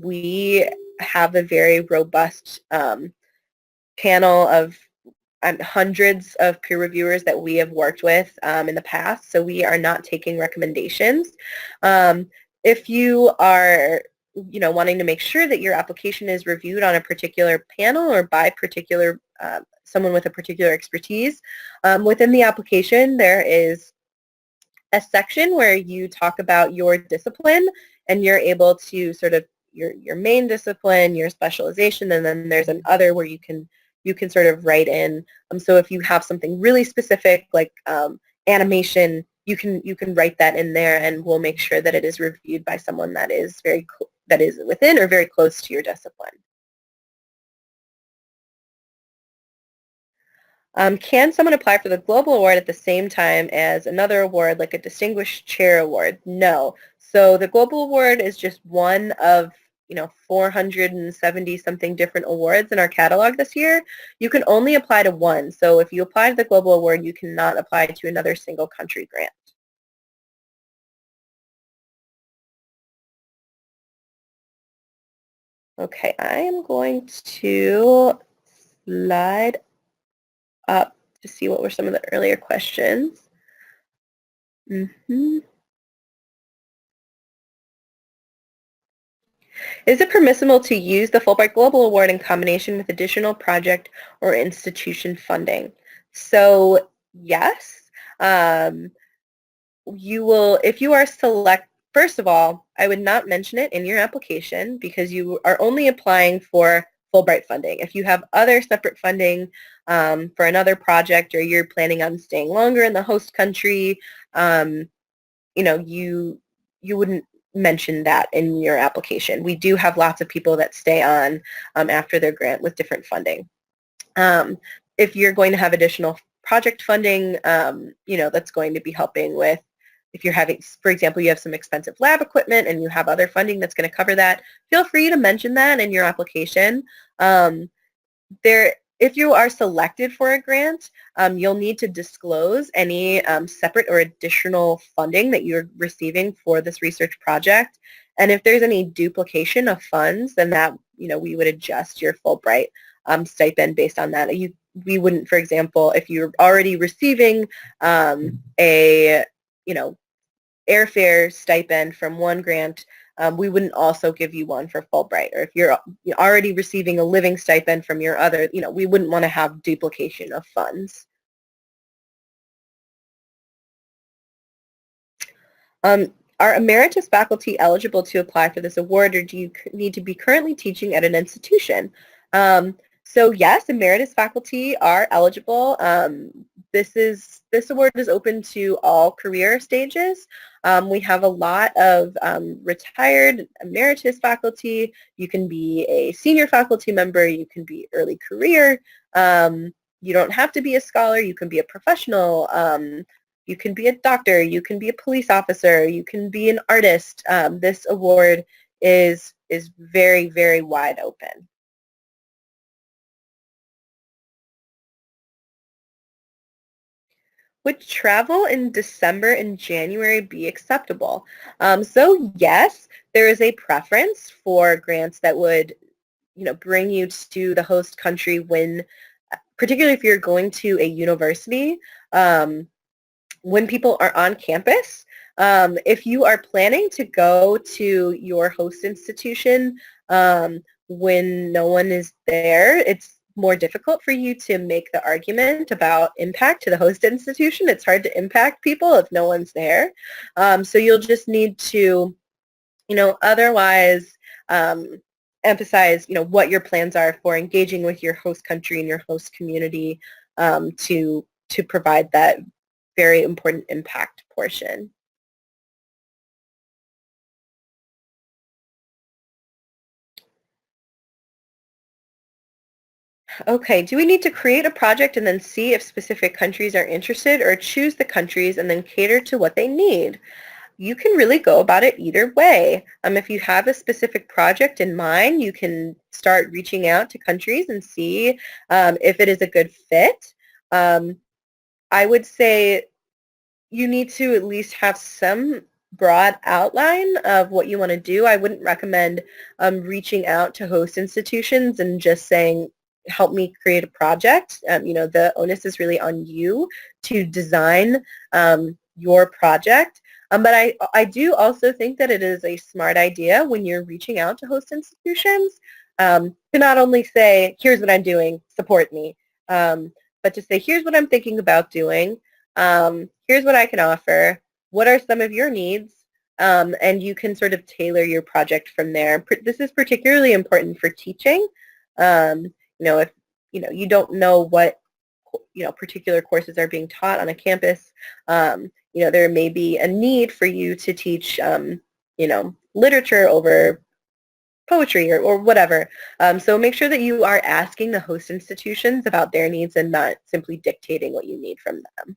We have a very robust panel of hundreds of peer reviewers that we have worked with in the past, so we are not taking recommendations. If you are wanting to make sure that your application is reviewed on a particular panel or by particular someone with a particular expertise, within the application there is a section where you talk about your discipline, and you're able to sort of your main discipline, your specialization, and then there's an other where you can sort of write in. So if you have something really specific like animation, you can write that in there, and we'll make sure that it is reviewed by someone that is that is within or very close to your discipline. Can someone apply for the Global Award at the same time as another award, like a Distinguished Chair Award? No. So the Global Award is just one of 470 something different awards in our catalog this year. You can only apply to one. So if you apply to the Global Award, you cannot apply to another single country grant. Okay, I am going to slide up to see what were some of the earlier questions. Is it permissible to use the Fulbright Global Award in combination with additional project or institution funding? So yes, you will, if you are first of all, I would not mention it in your application because you are only applying for Fulbright funding. If you have other separate funding for another project, or you're planning on staying longer in the host country, you wouldn't mention that in your application. We do have lots of people that stay on after their grant with different funding. If you're going to have additional project funding, that's going to be helping with, if you're having, for example, you have some expensive lab equipment and you have other funding that's going to cover that, feel free to mention that in your application. If you are selected for a grant, you'll need to disclose any separate or additional funding that you're receiving for this research project. And if there's any duplication of funds, then that, we would adjust your Fulbright stipend based on that. We wouldn't, for example, if you're already receiving a, airfare stipend from one grant, we wouldn't also give you one for Fulbright. Or if you're already receiving a living stipend from your other, we wouldn't want to have duplication of funds. Are emeritus faculty eligible to apply for this award, or do you need to be currently teaching at an institution? So yes, emeritus faculty are eligible. this award is open to all career stages. We have a lot of retired emeritus faculty. You can be a senior faculty member. You can be early career. You don't have to be a scholar. You can be a professional. You can be a doctor. You can be a police officer. You can be an artist. This award is very, very wide open. Would travel in December and January be acceptable? So yes, there is a preference for grants that would, bring you to the host country when, particularly if you're going to a university, when people are on campus. If you are planning to go to your host institution when no one is there, it's more difficult for you to make the argument about impact to the host institution. It's hard to impact people if no one's there. So you'll just need to, otherwise emphasize, what your plans are for engaging with your host country and your host community to provide that very important impact portion. Okay, do we need to create a project and then see if specific countries are interested, or choose the countries and then cater to what they need? You can really go about it either way. If you have a specific project in mind, you can start reaching out to countries and see if it is a good fit. I would say you need to at least have some broad outline of what you want to do. I wouldn't recommend reaching out to host institutions and just saying, help me create a project. The onus is really on you to design your project. But I do also think that it is a smart idea when you're reaching out to host institutions to not only say, here's what I'm doing, support me, but to say, here's what I'm thinking about doing. Here's what I can offer. What are some of your needs? And you can sort of tailor your project from there. This is particularly important for teaching. If you don't know what particular courses are being taught on a campus, there may be a need for you to teach literature over poetry or whatever. So make sure that you are asking the host institutions about their needs and not simply dictating what you need from them.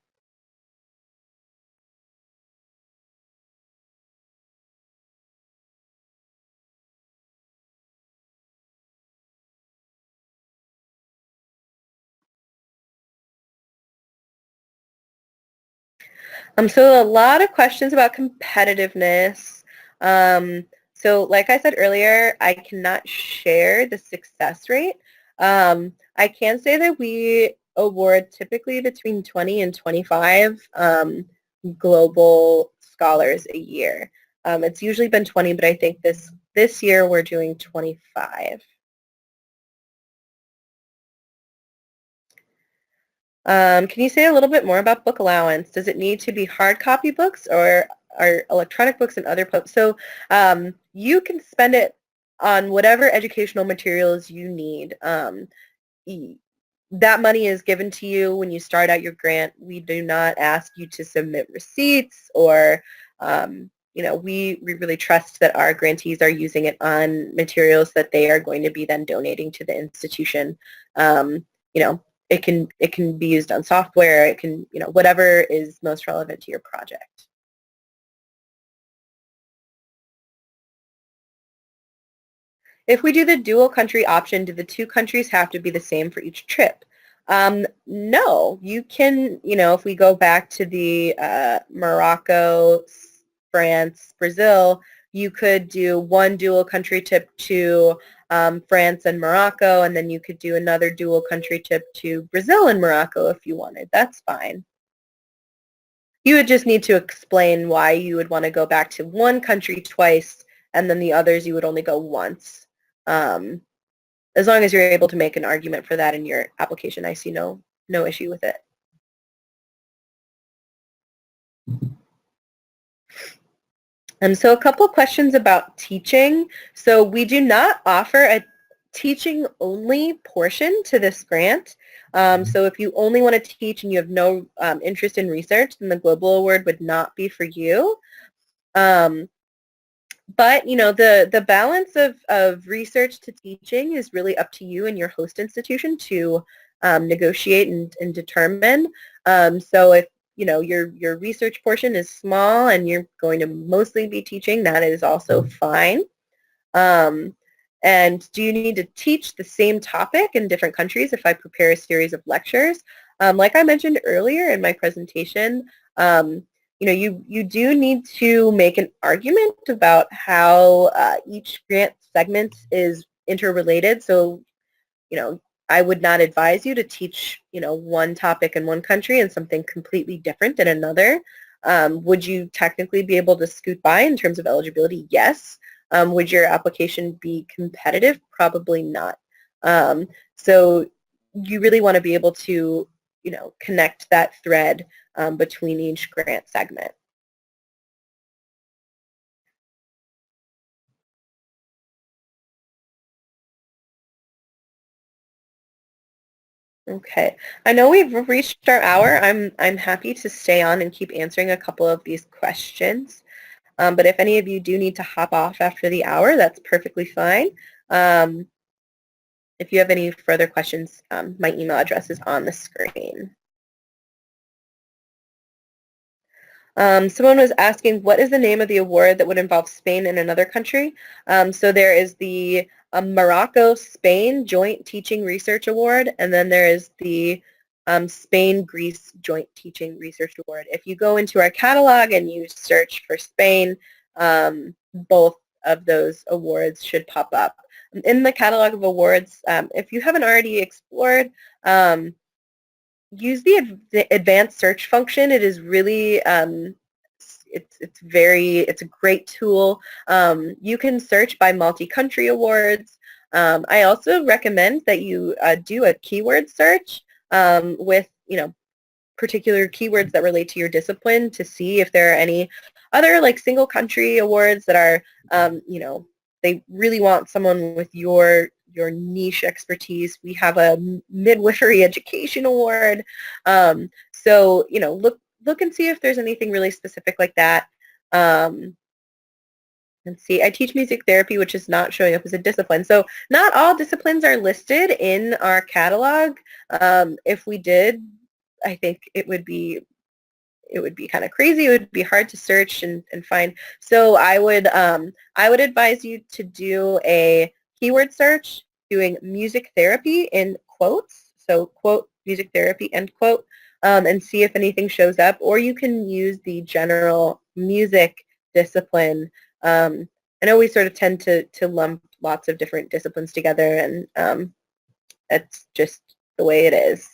So a lot of questions about competitiveness. So like I said earlier, I cannot share the success rate. I can say that we award typically between 20 and 25 global scholars a year. It's usually been 20, but I think this year we're doing 25. Can you say a little bit more about book allowance? Does it need to be hard copy books or are electronic books and other books? So you can spend it on whatever educational materials you need. That money is given to you when you start out your grant. We do not ask you to submit receipts or we really trust that our grantees are using it on materials that they are going to be then donating to the institution. You know, it can be used on software. It can, whatever is most relevant to your project. If we do the dual country option, do the two countries have to be the same for each trip? No, you can, if we go back to the Morocco, France, Brazil, you could do one dual country trip to France and Morocco, and then you could do another dual country trip to Brazil and Morocco if you wanted. That's fine. You would just need to explain why you would want to go back to one country twice, and then the others you would only go once. As long as you're able to make an argument for that in your application, I see no issue with it. So a couple of questions about teaching. So we do not offer teaching only portion to this grant. So if you only want to teach and you have no interest in research, then the Global Award would not be for you. But the balance of research to teaching is really up to you and your host institution to negotiate and determine. So if your research portion is small and you're going to mostly be teaching, that is also fine. And do you need to teach the same topic in different countries if I prepare a series of lectures? Like I mentioned earlier in my presentation, you do need to make an argument about how each grant segment is interrelated. So, I would not advise you to teach, one topic in one country and something completely different in another. Would you technically be able to scoot by in terms of eligibility? Yes. Would your application be competitive? Probably not. So you really want to be able to, connect that thread between each grant segment. Okay. I know we've reached our hour. I'm happy to stay on and keep answering a couple of these questions. But if any of you do need to hop off after the hour, that's perfectly fine. Um, if you have any further questions, my email address is on the screen. Someone was asking, what is the name of the award that would involve Spain and another country? So there is the Morocco-Spain Joint Teaching Research Award, and then there is the Spain-Greece Joint Teaching Research Award. If you go into our catalog and you search for Spain, both of those awards should pop up. In the catalog of awards, if you haven't already explored, use the advanced search function. It is really it's a great tool. You can search by multi-country awards. I also recommend that you do a keyword search with particular keywords that relate to your discipline to see if there are any other like single country awards that are they really want someone with your niche expertise. We have a midwifery education award. So look and see if there's anything really specific like that. And see, I teach music therapy, which is not showing up as a discipline. So not all disciplines are listed in our catalog. If we did, I think it would be kind of crazy. It would be hard to search and find. So I would advise you to do a keyword search doing music therapy in quotes. So quote music therapy end quote, and see if anything shows up. Or you can use the general music discipline. I know we sort of tend to lump lots of different disciplines together, and that's just the way it is.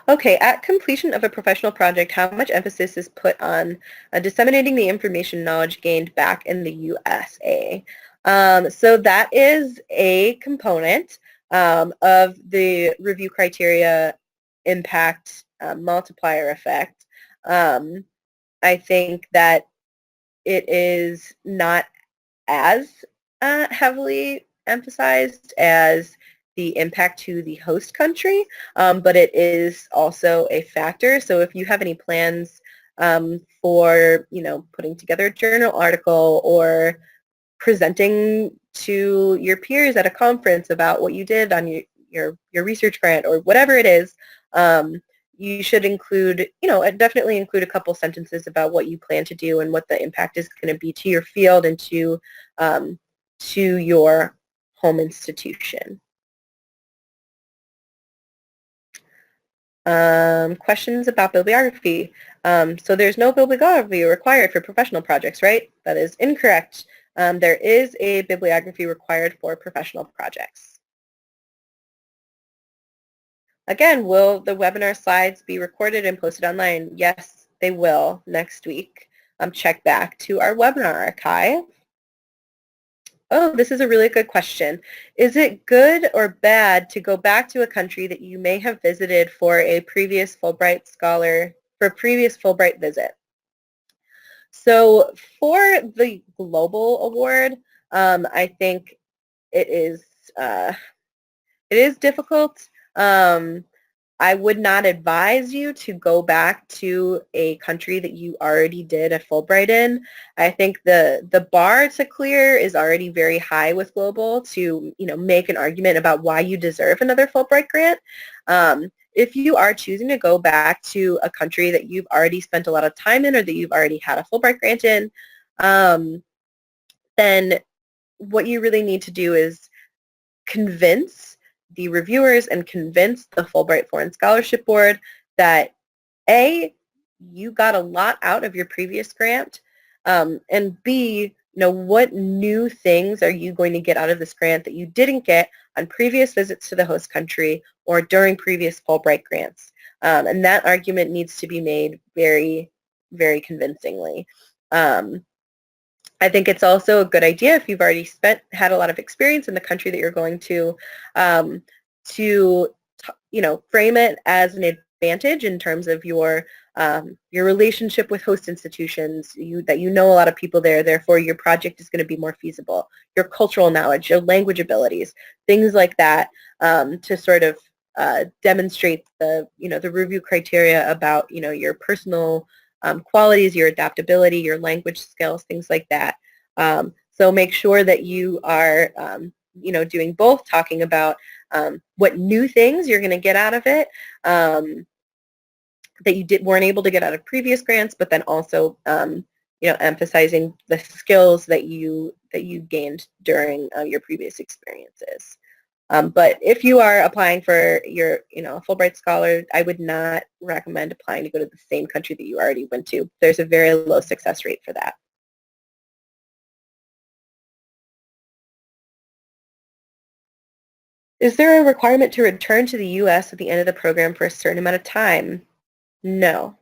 Okay, at completion of a professional project, how much emphasis is put on disseminating the information knowledge gained back in the USA? So that is a component of the review criteria impact multiplier effect. I think that it is not as heavily emphasized as the impact to the host country, but it is also a factor. So if you have any plans for, putting together a journal article or presenting to your peers at a conference about what you did on your research grant or whatever it is, you should include, definitely include a couple sentences about what you plan to do and what the impact is going to be to your field and to your home institution. Questions about bibliography. So there's no bibliography required for professional projects, right? That is incorrect. There is a bibliography required for professional projects. Again, will the webinar slides be recorded and posted online? Yes, they will next week. Check back to our webinar archive. Oh, this is a really good question. Is it good or bad to go back to a country that you may have visited for a previous Fulbright visit? So for the global award, I think it is uh, it is difficult. Um, I would not advise you to go back to a country that you already did a Fulbright in. I think the bar to clear is already very high with global to make an argument about why you deserve another Fulbright grant. If you are choosing to go back to a country that you've already spent a lot of time in or that you've already had a Fulbright grant in, um, then what you really need to do is convince the reviewers and convince the Fulbright Foreign Scholarship Board that A, you got a lot out of your previous grant, and B, what new things are you going to get out of this grant that you didn't get on previous visits to the host country or during previous Fulbright grants. And that argument needs to be made very, very convincingly. I think it's also a good idea if you've already had a lot of experience in the country that you're going um, to frame it as an advantage in terms of your relationship with host institutions, that you know a lot of people there, therefore your project is going to be more feasible, your cultural knowledge, your language abilities, things like that, to sort of demonstrate the review criteria about your personal qualities, your adaptability, your language skills, things like that. So make sure that you are doing both, talking about what new things you're going to get out of it that you weren't able to get out of previous grants, but then also emphasizing the skills that you gained during your previous experiences. But if you are applying for your Fulbright scholar, I would not recommend applying to go to the same country that you already went to. There's a very low success rate for that. Is there a requirement to return to the U.S. at the end of the program for a certain amount of time? No.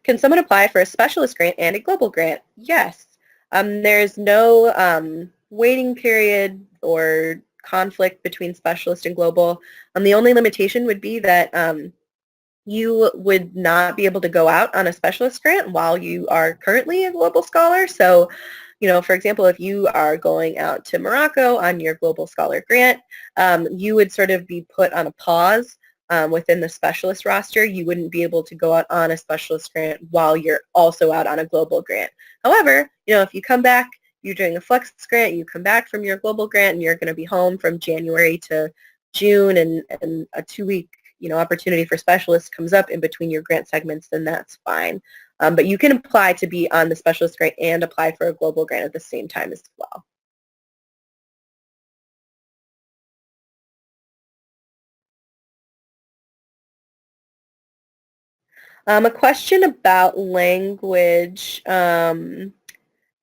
Can someone apply for a specialist grant and a global grant? Yes. There's no waiting period or conflict between specialist and global. The only limitation would be that you would not be able to go out on a specialist grant while you are currently a global scholar. So, for example, if you are going out to Morocco on your global scholar grant, you would sort of be put on a pause within the specialist roster. You wouldn't be able to go out on a specialist grant while you're also out on a global grant. However, if you come back, you're doing a flex grant, you come back from your global grant and you're going to be home from January to June, and a 2-week opportunity for specialists comes up in between your grant segments, then that's fine. But you can apply to be on the specialist grant and apply for a global grant at the same time as well. A question about language.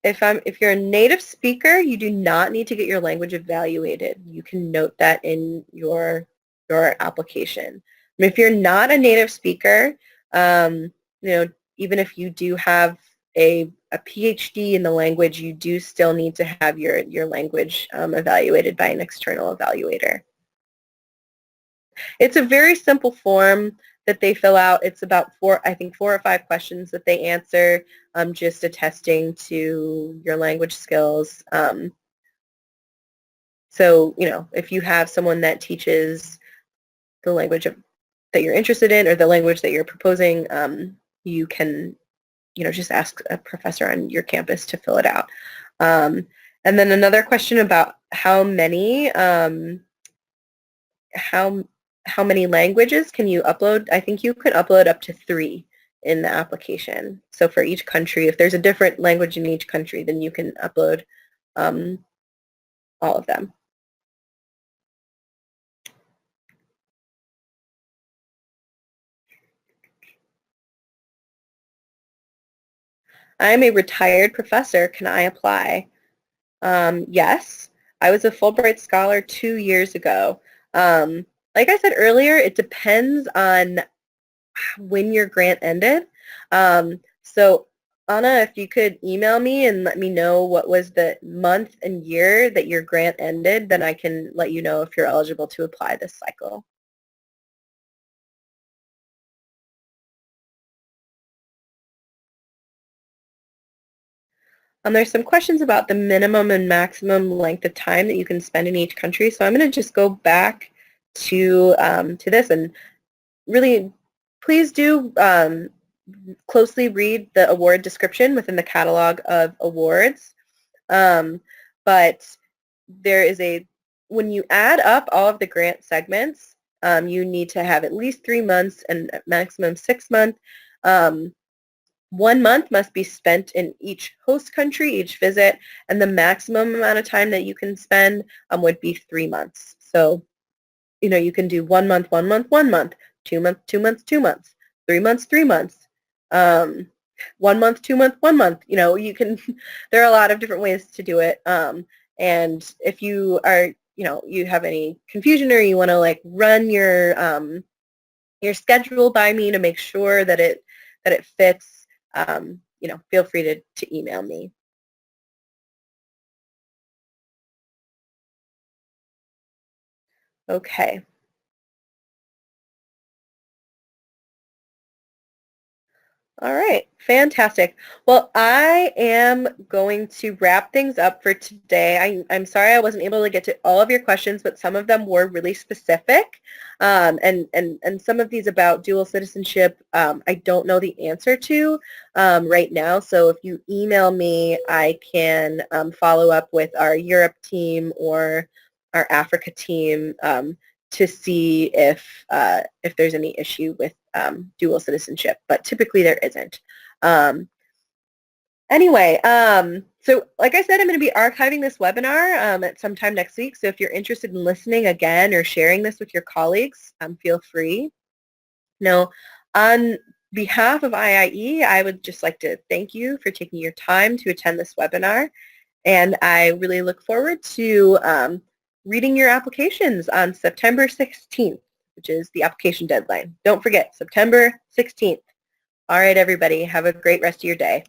If you're a native speaker, you do not need to get your language evaluated. You can note that in your application. And if you're not a native speaker, um, you know, even if you do have a PhD in the language, you do still need to have your language evaluated by an external evaluator. It's a very simple form that they fill out. It's about I think 4 or 5 questions that they answer, just attesting to your language skills. So, if you have someone that teaches the language that you're interested in or the language that you're proposing, you can, just ask a professor on your campus to fill it out. And then another question about how how many languages can you upload? I think you can upload up to 3 in the application. So for each country, if there's a different language in each country, then you can upload um, all of them. I'm a retired professor. Can I apply? Yes. I was a Fulbright scholar 2 years ago. Like I said earlier, it depends on when your grant ended. So Anna, if you could email me and let me know what was the month and year that your grant ended, then I can let you know if you're eligible to apply this cycle. There's some questions about the minimum and maximum length of time that you can spend in each country. So I'm going to just go back to this and really please do closely read the award description within the catalog of awards. But there is when you add up all of the grant segments, you need to have at least 3 months and maximum 6 months. 1 month must be spent in each host country, each visit, and the maximum amount of time that you can spend would be 3 months. So, you can do 1 month, 1 month, 1 month, 2 months, 2 months, 2 months, 3 months, 3 months, 1 month, 2 month, 1 month. You can, there are a lot of different ways to do it. And if you are, you have any confusion or you want to like run your schedule by me to make sure that it fits, feel free to email me. Okay. All right, fantastic. Well, I am going to wrap things up for today. I'm sorry I wasn't able to get to all of your questions, but some of them were really specific. And some of these about dual citizenship, I don't know the answer to right now. So if you email me, I can follow up with our Europe team or our Africa team to see if there's any issue with dual citizenship, but typically there isn't. Anyway, so like I said, I'm going to be archiving this webinar at some time next week. So if you're interested in listening again or sharing this with your colleagues, feel free. Now, on behalf of IIE, I would just like to thank you for taking your time to attend this webinar. And I really look forward to reading your applications on September 16th, which is the application deadline. Don't forget, September 16th. All right, everybody, have a great rest of your day.